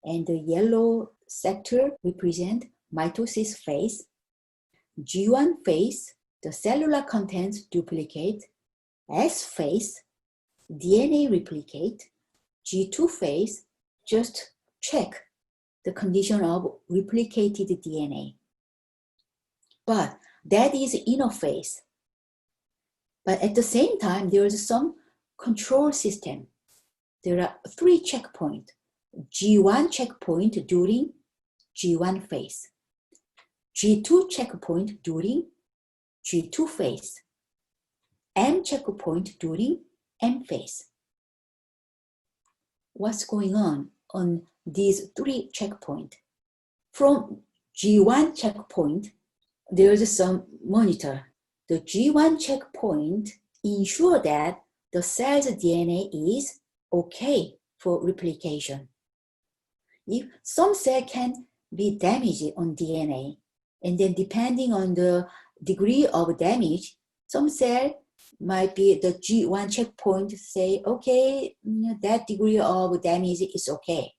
and the yellow sector represent mitosis phase. G1 phase, the cellular contents duplicate. S phase, DNA replicate. G2 phase, just check the condition of replicated DNA. But that is inner phase. But at the same time, there is some control system. There are 3 checkpoints. G1 checkpoint during G1 phase. G2 checkpoint during G2 phase. M checkpoint during M phase. What's going on these 3 checkpoints? From G1 checkpoint, there is some monitor. The G1 checkpoint ensures that the cell's DNA is okay for replication. If some cell can be damaged on DNA, and then depending on the degree of damage, some cell might be the G1 checkpoint say, okay, that degree of damage is okay.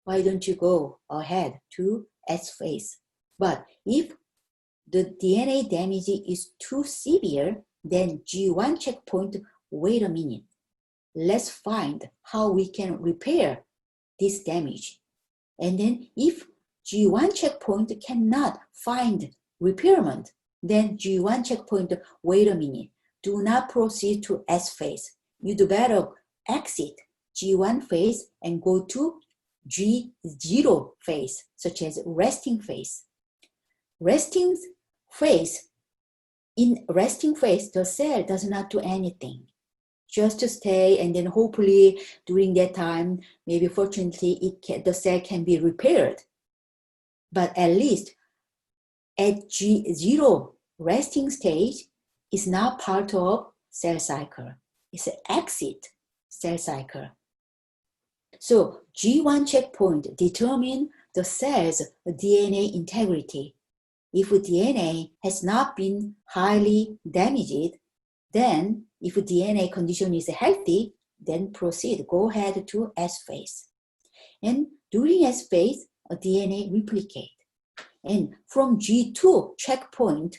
Why don't you go ahead to S phase? But if the DNA damage is too severe, then G1 checkpoint, wait a minute. Let's find how we can repair this damage. And then if G1 checkpoint cannot find repairment, then G1 checkpoint, wait a minute. Do not proceed to S phase. You'd better exit G1 phase and go to G0 phase, such as resting phase. Resting phase, in resting phase, the cell does not do anything. Just to stay, and then hopefully during that time, maybe fortunately, the cell can be repaired. But at least at G0 resting stage, is not part of cell cycle. It's an exit cell cycle. So G1 checkpoint determine the cell's DNA integrity. If DNA has not been highly damaged, then if DNA condition is healthy, then proceed, go ahead to S phase. And during S phase, a DNA replicate. And from G2 checkpoint,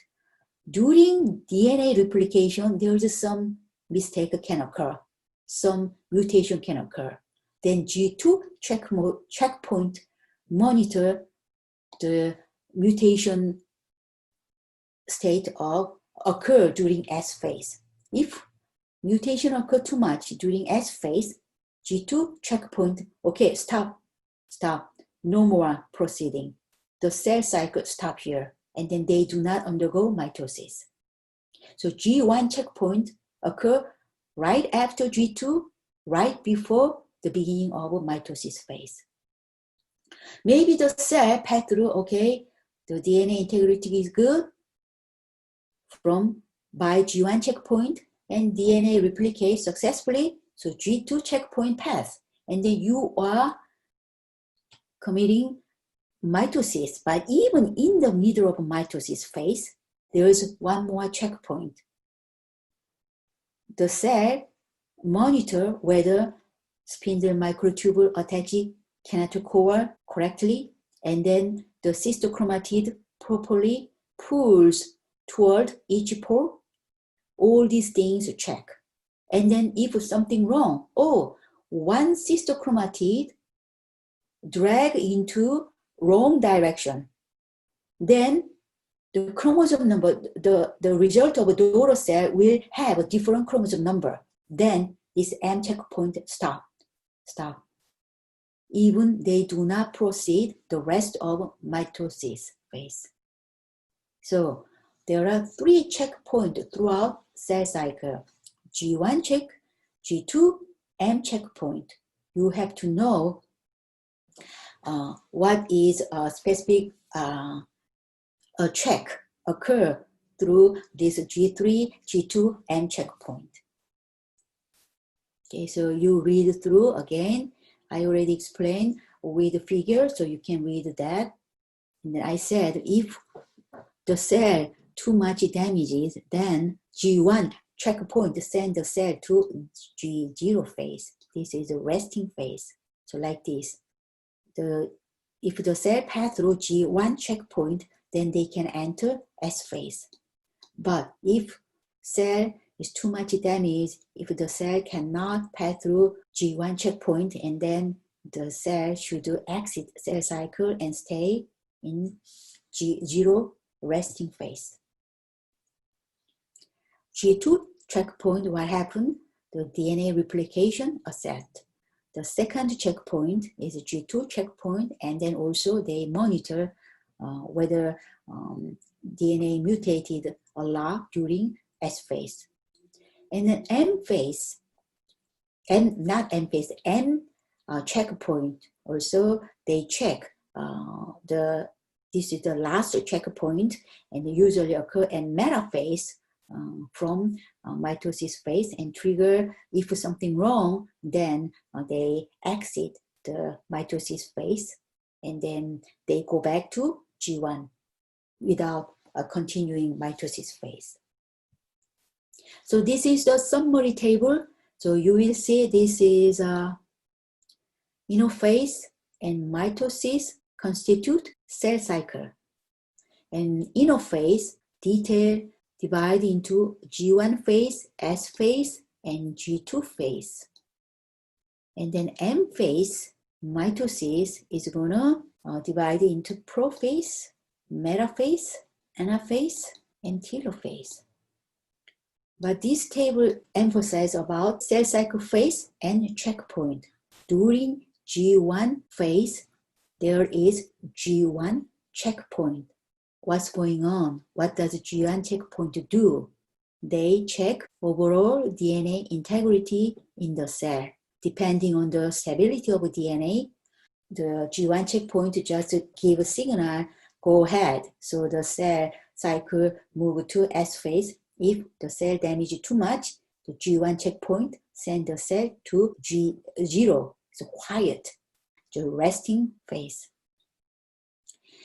during DNA replication, there is some mistake can occur, some mutation can occur. Then G2 checkpoint monitor the mutation state of occur during S phase. If mutation occur too much during S phase, G2 checkpoint, okay, stop, no more proceeding. The cell cycle stop here, and then they do not undergo mitosis. So G1 checkpoint occur right after G2, right before the beginning of mitosis phase. Maybe the cell passed through, okay, the DNA integrity is good by G1 checkpoint, and DNA replicates successfully, so G2 checkpoint pass, and then you are committing mitosis. But even in the middle of mitosis phase, there is one more checkpoint. The cell monitor whether spindle microtubule attached kinetochore correctly, and then the cystochromatid properly pulls toward each pore. All these things check. And then if something wrong, one cystochromatid drag into wrong direction, then the chromosome number, the result of a daughter cell will have a different chromosome number. Then this M checkpoint stop. Even they do not proceed the rest of mitosis phase. So there are 3 checkpoints throughout cell cycle. G1 check, G2, M checkpoint. You have to know what is a specific check occur through this G3, G2, M checkpoint. Okay, so you read through again. I already explained with the figure, so you can read that. And then I said if the cell too much damages, then G1 checkpoint send the cell to G0 phase. This is a resting phase. So like this. If the cell pass through G1 checkpoint, then they can enter S phase. But if cell is too much damaged, if the cell cannot pass through G1 checkpoint, and then the cell should exit cell cycle and stay in G0 resting phase. G2 checkpoint, what happened? The DNA replication asset. The second checkpoint is a G2 checkpoint, and then also they monitor whether DNA mutated a lot during S phase. And then M phase, M checkpoint, also they check this is the last checkpoint, and they usually occur in metaphase from mitosis phase and trigger, if something wrong, then they exit the mitosis phase and then they go back to G1 without a continuing mitosis phase. So this is the summary table. So you will see this is phase and mitosis constitute cell cycle. And phase detail divide into G1 phase, S phase, and G2 phase. And then M phase, mitosis, is gonna divide into prophase, metaphase, anaphase, and telophase. But this table emphasizes about cell cycle phase and checkpoint. During G1 phase, there is G1 checkpoint. What's going on? What does G1 checkpoint do? They check overall DNA integrity in the cell. Depending on the stability of DNA, the G1 checkpoint just give a signal, go ahead. So the cell cycle move to S phase. If the cell damage too much, the G1 checkpoint send the cell to G0, so quiet, the resting phase.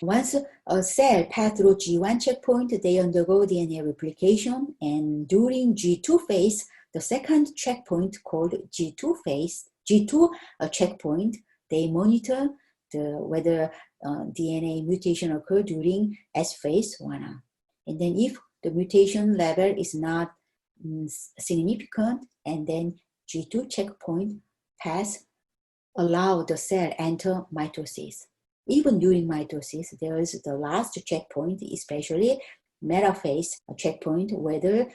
Once a cell pass through G1 checkpoint, they undergo DNA replication, and during G2 phase, the second checkpoint called G2 phase, G2 checkpoint, they monitor whether DNA mutation occur during S phase or not. And then if the mutation level is not significant, and then G2 checkpoint has allowed the cell enter mitosis. Even during mitosis, there is the last checkpoint, especially metaphase checkpoint, whether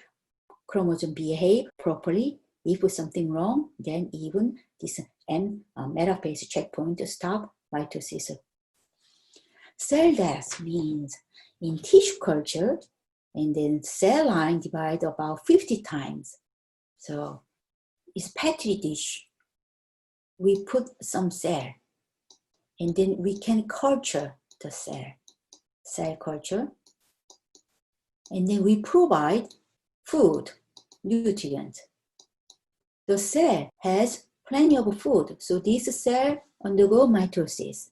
chromosome behave properly. If something wrong, then even this metaphase checkpoint stop mitosis. Cell death means in tissue culture, and then cell line divide about 50 times. So it's petri dish. We put some cell, and then we can culture the cell culture. And then we provide food, nutrients. The cell has plenty of food, so this cell undergo mitosis.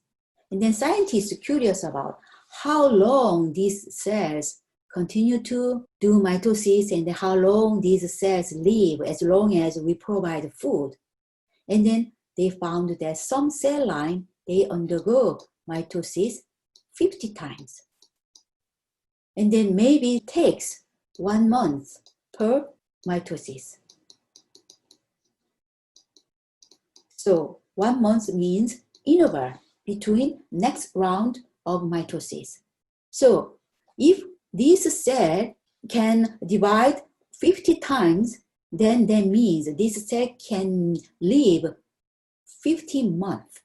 And then scientists are curious about how long these cells continue to do mitosis and how long these cells live as long as we provide food. And then they found that some cell line, they undergo mitosis 50 times. And then maybe it takes 1 month per mitosis. So 1 month means interval between next round of mitosis. So if this cell can divide 50 times, then that means this cell can live 15 months.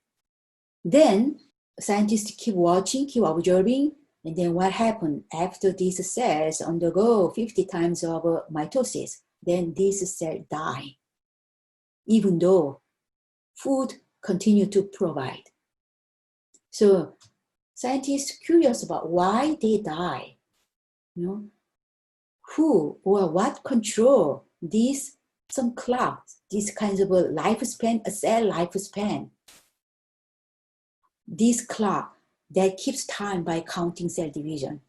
Then scientists keep watching, keep observing, and then what happened after these cells undergo 50 times of mitosis, then these cells die, even though food continue to provide. So scientists curious about why they die. Who or what control some clock, these kinds of a lifespan, a cell lifespan. This clock that keeps time by counting cell division.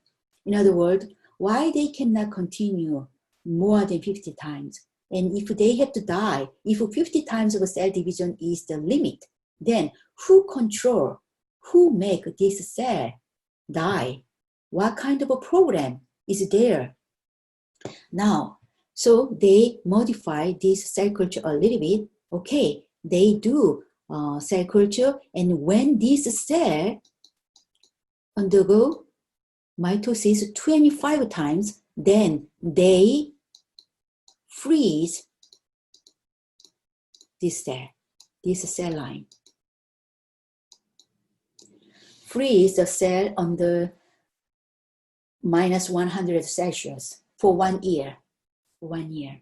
In other words, why they cannot continue more than 50 times? And if they have to die, if 50 times of cell division is the limit, then who control, who make this cell die? What kind of a program is there? Now, so they modify this cell culture a little bit. Okay, they do cell culture, and when this cell undergo mitosis 25 times, then they freeze this cell line. Freeze the cell under minus 100 Celsius for 1 year. 1 year.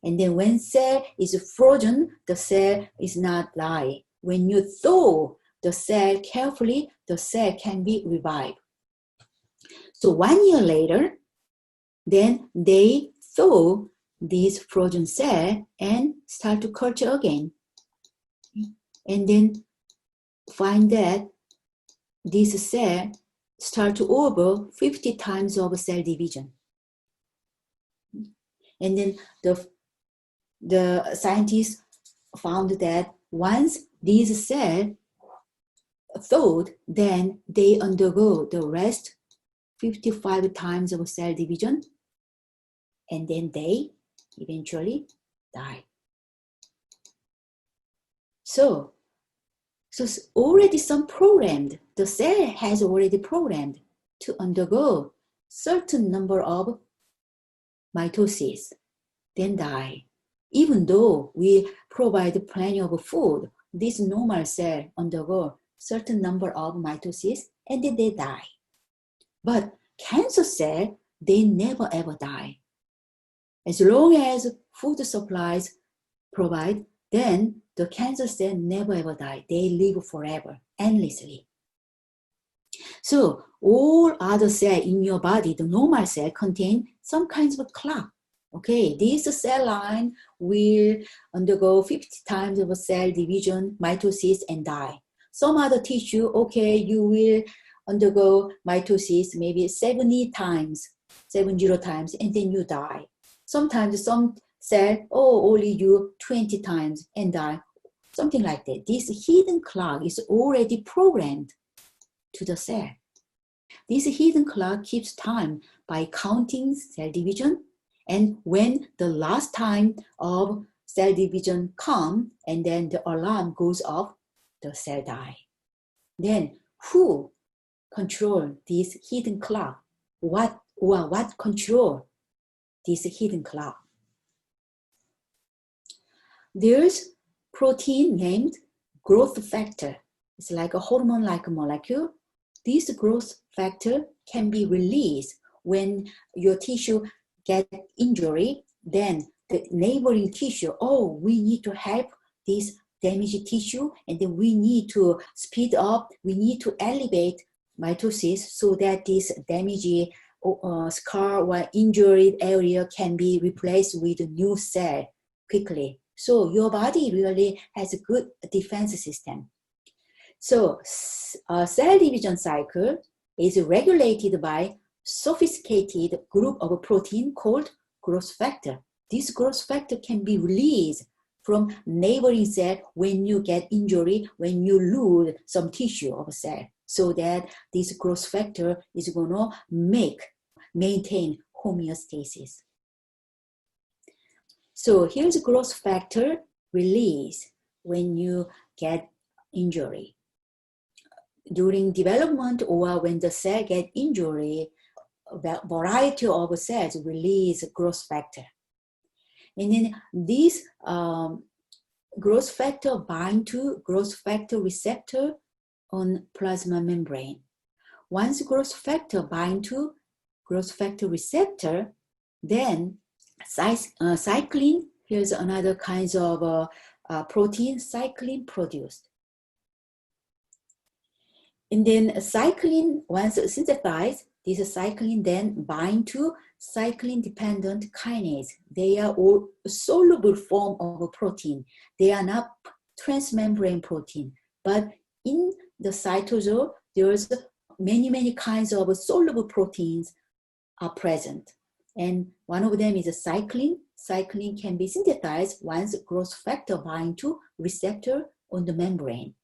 And then when cell is frozen, the cell is not die. When you thaw the cell carefully, the cell can be revived. So 1 year later, then they thaw this frozen cell and start to culture again. And then find that this cell start to over 50 times of cell division. And then the scientists found that once these cells thawed, then they undergo the rest 55 times of cell division, and then they eventually die. So already some programmed, the cell has already programmed to undergo certain number of mitosis, then die. Even though we provide plenty of food, this normal cell undergo certain number of mitosis and then they die. But cancer cell, they never ever die. As long as food supplies provide, then the cancer cell never ever die. They live forever, endlessly. So all other cells in your body, the normal cell, contain some kinds of clock. Okay, this cell line will undergo 50 times of cell division, mitosis, and die. Some other tissue, okay, you will undergo mitosis maybe 70 times, and then you die. Sometimes some cell, only you 20 times and die, something like that. This hidden clock is already programmed to the cell. This hidden clock keeps time by counting cell division, and when the last time of cell division comes and then the alarm goes off, the cell die. Then who control this hidden clock? What control this hidden clock? There's protein named growth factor. It's like a hormone-like molecule. This growth factor can be released when your tissue gets injury. Then the neighboring tissue, we need to help this damaged tissue, and then we need to speed up, we need to elevate mitosis so that this damaged scar or injured area can be replaced with a new cell quickly. So your body really has a good defense system. So a cell division cycle is regulated by sophisticated group of protein called growth factor. This growth factor can be released from neighboring cell when you get injury, when you lose some tissue of a cell, so that this growth factor is going to maintain homeostasis. So here's a growth factor release when you get injury. During development or when the cell get injury, a variety of cells release growth factor. And then this growth factor bind to growth factor receptor on plasma membrane. Once growth factor bind to growth factor receptor, then cyclin, here's another kind of protein, cyclin produced. And then cyclin, once synthesized, this cyclin then bind to cyclin-dependent kinase. They are all soluble form of a protein. They are not transmembrane protein, but in the cytosol, there's many kinds of soluble proteins are present. And one of them is a cyclin. Cyclin can be synthesized once growth factor binds to receptor on the membrane.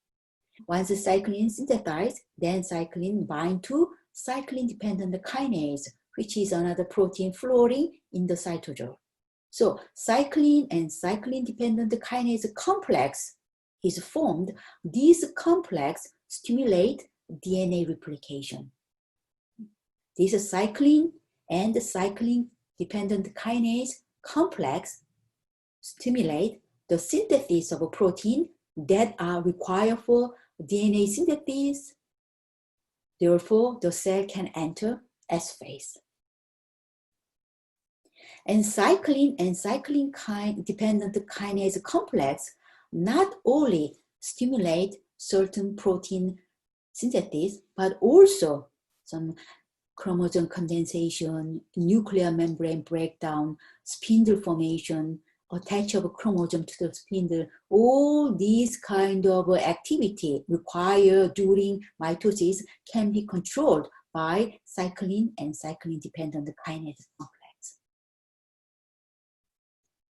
Once the cyclin is synthesized, then cyclin binds to cyclin-dependent kinase, which is another protein fluorine in the cytosol. So cyclin and cyclin-dependent kinase complex is formed. These complex stimulate DNA replication. This cyclin and cyclin-dependent kinase complex stimulate the synthesis of a protein that are required for DNA synthesis. Therefore, the cell can enter S phase. And cyclin-dependent kinase complex not only stimulate certain protein synthesis, but also some chromosome condensation, nuclear membrane breakdown, spindle formation, attach of a chromosome to the spindle. All these kind of activity required during mitosis can be controlled by cyclin and cyclin-dependent kinase complex.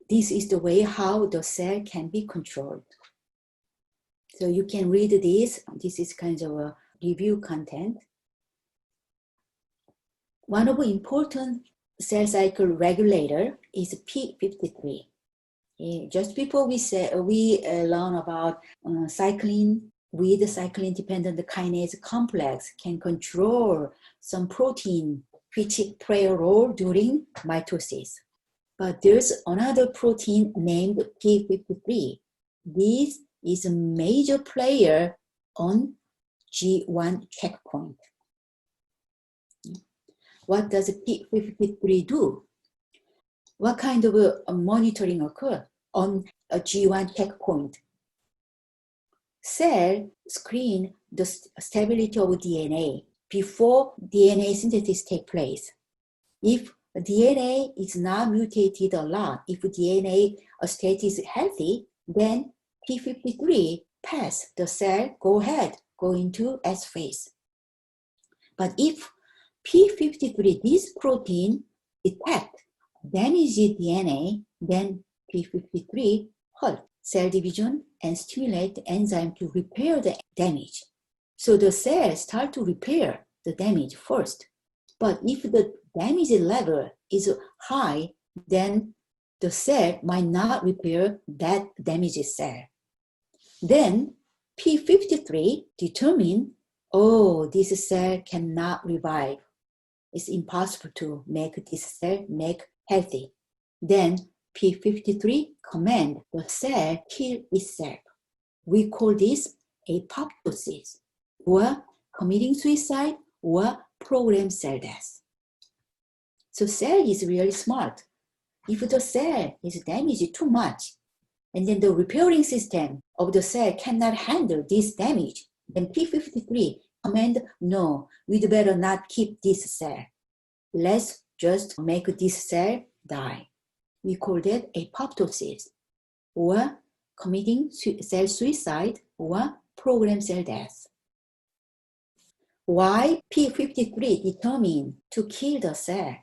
This is the way how the cell can be controlled. So you can read this. This is kind of a review content. One of the important cell cycle regulator is P53. Just before we learn about cyclin with the cyclin-dependent kinase complex can control some protein which play a role during mitosis. But there's another protein named P53. This is a major player on G1 checkpoint. What does P53 do? What kind of monitoring occurs on a G1 checkpoint? Cell screen the stability of DNA before DNA synthesis takes place. If DNA is not mutated a lot, if DNA state is healthy, then P53 pass the cell, go into S phase. But if P53, this protein detect damaged DNA, then P53 halt cell division and stimulate the enzyme to repair the damage. So the cells start to repair the damage first. But if the damage level is high, then the cell might not repair that damaged cell. Then P53 determine, oh, this cell cannot revive. It's impossible to make this cell healthy. Then P53 command the cell kill itself. We call this apoptosis, or committing suicide, or programmed cell death. So cell is really smart. If the cell is damaged too much, and then the repairing system of the cell cannot handle this damage, then P53 command, no, we'd better not keep this cell. Let's just make this cell die. We call that apoptosis, or committing cell suicide, or programmed cell death. Why P53 determined to kill the cell?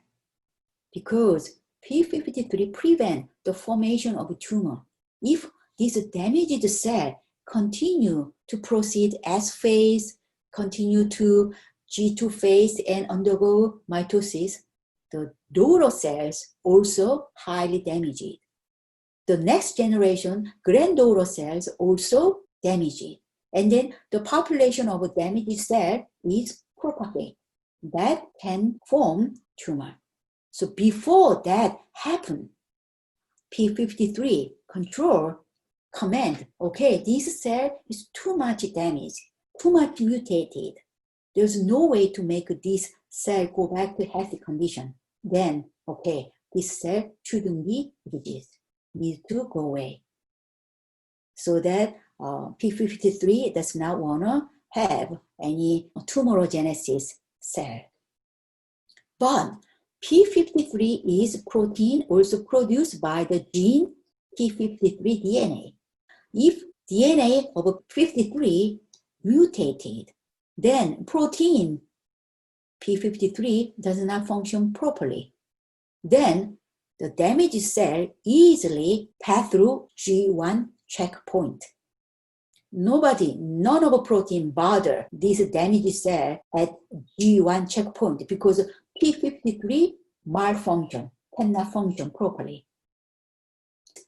Because P53 prevent the formation of a tumor. If this damaged cell continue to proceed S phase, continue to G2 phase and undergo mitosis, the daughter cells also highly damaged. The next generation granddaughter cells also damaged. And then the population of a damaged cell is propagate. That can form tumor. So before that happen, P53 control command, okay, this cell is too much damaged, too much mutated. There's no way to make this cell go back to healthy condition. Then, okay, this cell shouldn't be released, needs to go away. So that P53 does not want to have any tumorogenesis cell. But P53 is protein also produced by the gene P53 DNA. If DNA of 53 mutated, then protein p53 does not function properly. Then the damaged cell easily pass through G1 checkpoint. None of the protein bother this damaged cell at G1 checkpoint because p53 malfunction, cannot function properly.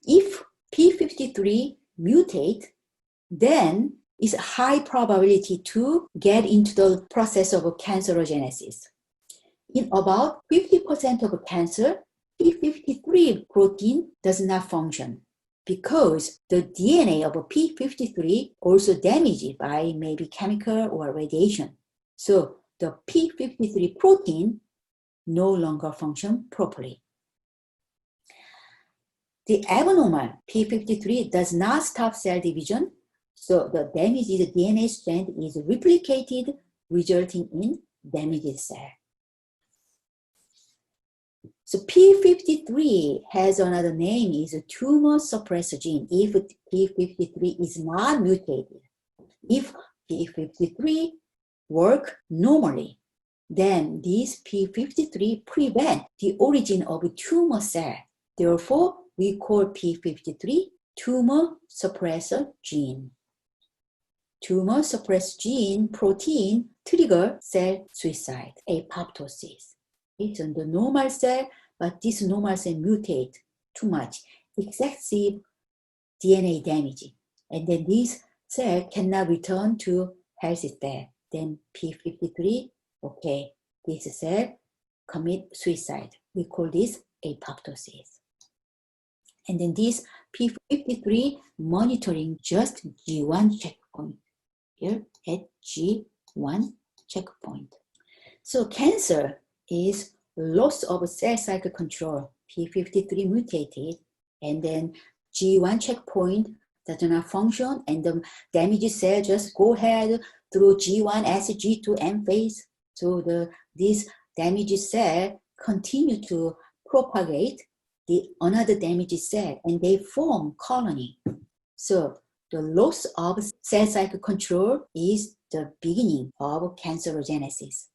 If p53 mutate, then it's a high probability to get into the process of cancerogenesis. In about 50% of cancer, p53 protein does not function because the DNA of p53 also damaged by maybe chemical or radiation. So the p53 protein no longer function properly. The abnormal p53 does not stop cell division, so the damaged DNA strand is replicated, resulting in damaged cell. So p53 has another name, is a tumor suppressor gene if p53 is not mutated. If p53 work normally, then this p53 prevent the origin of a tumor cell. Therefore, we call p53 tumor suppressor gene. Tumor suppressor gene protein trigger cell suicide, apoptosis. It's in the normal cell, but this normal cell mutate too much, excessive DNA damage. And then this cell cannot return to healthy state. Then p53, okay, this cell commit suicide. We call this apoptosis. And then this p53 monitoring just G1 checkpoint, here at G1 checkpoint. So cancer is loss of cell cycle control, p53 mutated, and then G1 checkpoint does not function, and the damaged cell just go ahead through G1 as G2 M phase. So this damaged cell continue to propagate the another damaged cell, and they form colony. So the loss of cell cycle control is the beginning of cancerogenesis.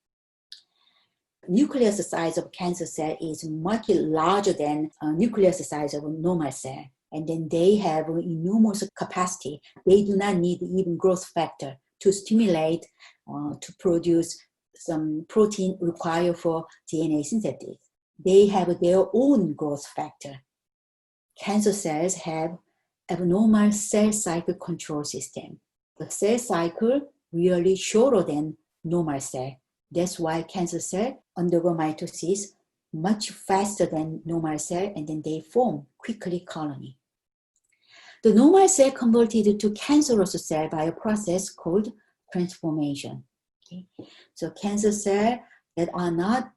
Nucleus size of cancer cell is much larger than nucleus size of a normal cell. And then they have enormous capacity. They do not need even growth factor to stimulate, to produce some protein required for DNA synthesis. They have their own growth factor. Cancer cells have abnormal cell cycle control system. The cell cycle really shorter than normal cell. That's why cancer cells undergo mitosis much faster than normal cell, and then they form quickly colony. The normal cell converted to cancerous cell by a process called transformation. Okay? So cancer cells that are not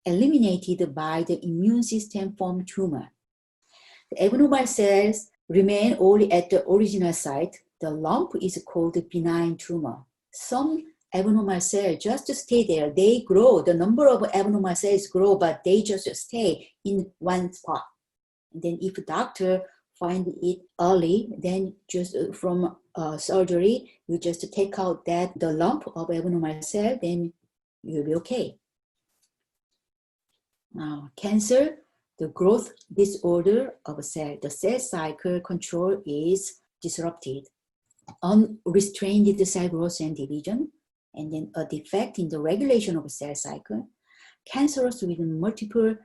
eliminated by the immune system form tumor. The abnormal cells remain only at the original site. The lump is called benign tumor. Some abnormal cells just stay there. They grow. The number of abnormal cells grow, but they just stay in one spot. And then if a doctor find it early, then just from surgery, you just take out the lump of abnormal cell, then you'll be okay. Now, cancer, the growth disorder of a cell, the cell cycle control is disrupted. Unrestrained cell growth and division, and then a defect in the regulation of a cell cycle. Cancerous with multiple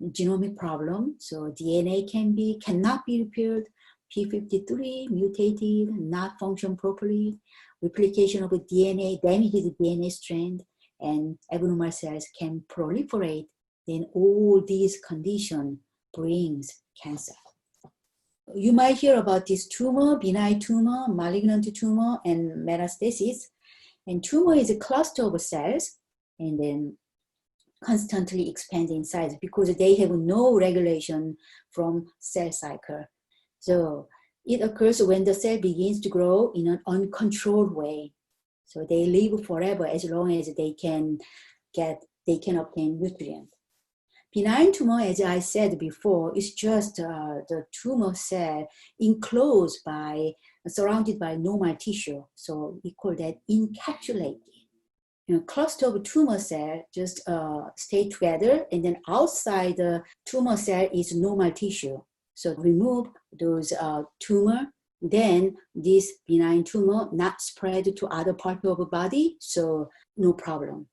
genomic problems, so DNA cannot be repaired, p53 mutated, not function properly, replication of a DNA, damaged DNA strand, and abnormal cells can proliferate. Then all these conditions brings cancer. You might hear about this tumor, benign tumor, malignant tumor, and metastasis. And tumor is a cluster of cells, and then constantly expand in size because they have no regulation from cell cycle. So it occurs when the cell begins to grow in an uncontrolled way. So they live forever as long as they can obtain nutrients. Benign tumor, as I said before, is just the tumor cell surrounded by normal tissue. So we call that encapsulated. cluster of tumor cell just stay together, and then outside the tumor cell is normal tissue. So remove those tumor, then this benign tumor not spread to other part of the body, so no problem.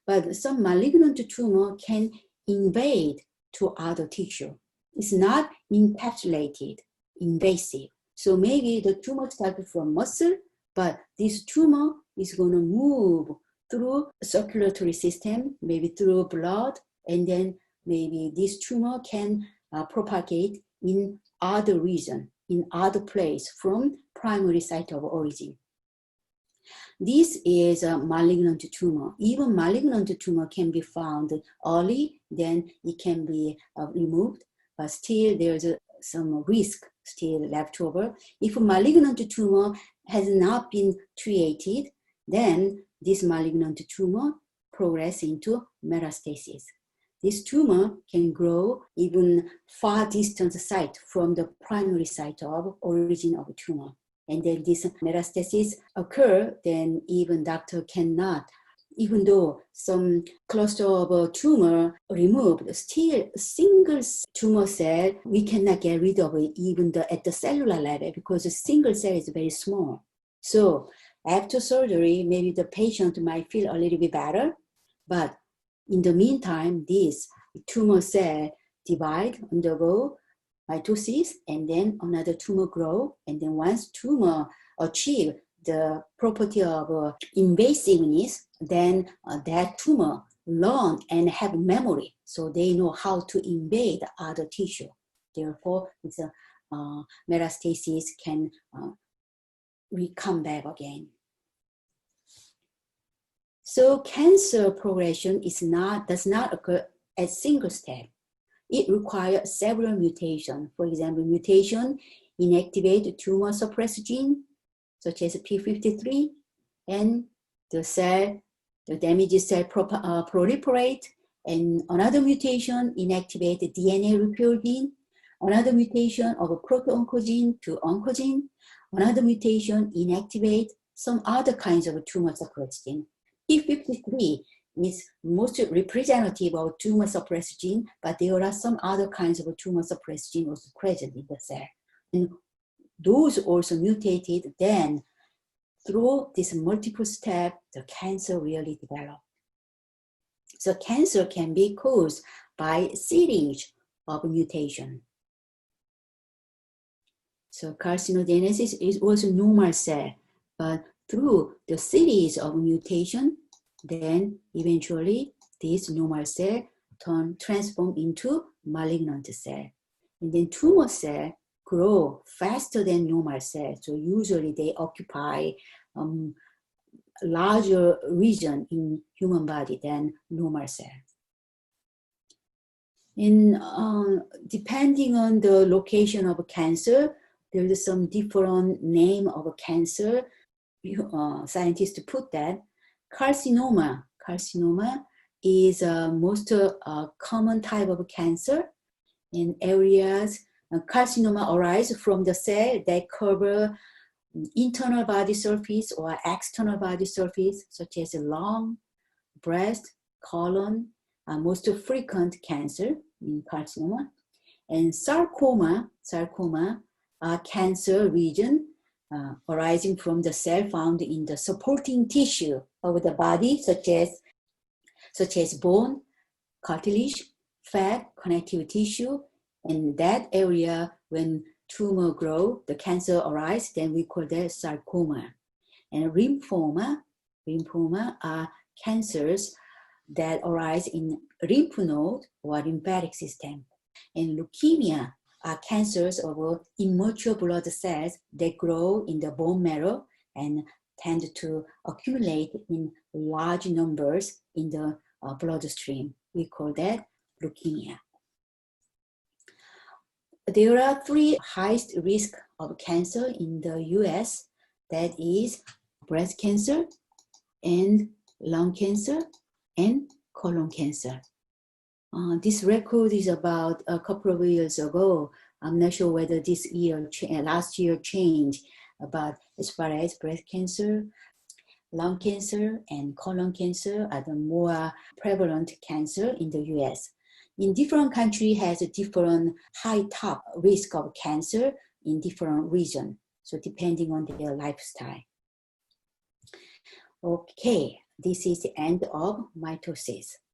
But some malignant tumor can invade to other tissue. It's not encapsulated, invasive. So maybe the tumor started from muscle, but this tumor is going to move through circulatory system, maybe through blood, and then maybe this tumor can propagate in other region, in other place from primary site of origin. This is a malignant tumor. Even malignant tumor can be found early, then it can be removed, but still there's some risk still left over. If a malignant tumor has not been treated, then this malignant tumor progress into metastasis. This tumor can grow even far distant site from the primary site of origin of tumor. And then this metastasis occur, then even doctor cannot, even though some cluster of a tumor removed, still single tumor cell, we cannot get rid of it even at the cellular level because a single cell is very small. So after surgery, maybe the patient might feel a little bit better, but in the meantime, this tumor cell divide, undergo mitosis, and then another tumor grow, and then once tumor achieve the property of invasiveness, then that tumor learn and have memory, so they know how to invade other tissue. Therefore, it's metastasis can come back again. So cancer progression does not occur as single step. It requires several mutations. For example, mutation inactivate tumor suppressor gene, such as p53, and the damaged cell proliferate, and another mutation inactivate the DNA repair gene, another mutation of a proto-oncogene to oncogene, another mutation inactivate some other kinds of tumor suppressor gene. p53 is most representative of tumor suppressor gene, but there are some other kinds of tumor suppressor gene also present in the cell. And those also mutated, then through this multiple step, the cancer really develops. So cancer can be caused by series of mutation. So carcinogenesis is also normal cell, but through the series of mutation, then eventually this normal cell transform into malignant cell. And then tumor cell grow faster than normal cell. So usually they occupy larger region in human body than normal cell. And depending on the location of cancer, there is some different name of a cancer. Scientists put that. Carcinoma is most common type of cancer in areas. Carcinoma arises from the cell that cover internal body surface or external body surface, such as lung, breast, colon, most frequent cancer in carcinoma. And sarcoma cancer region arising from the cell found in the supporting tissue of the body, such as bone, cartilage, fat, connective tissue. In that area, when tumor grow, the cancer arise, then we call that sarcoma. And lymphoma are cancers that arise in lymph node or lymphatic system. And leukemia are cancers of immature blood cells that grow in the bone marrow and tend to accumulate in large numbers in the bloodstream. We call that leukemia. There are 3 highest risk of cancer in the US. That is breast cancer and lung cancer and colon cancer. This record is about a couple of years ago. I'm not sure whether this year, last year changed, but as far as breast cancer, Lung cancer and colon cancer are the more prevalent cancer in the US. In different countries has a different high top risk of cancer in different regions. So depending on their lifestyle. Okay, this is the end of mitosis.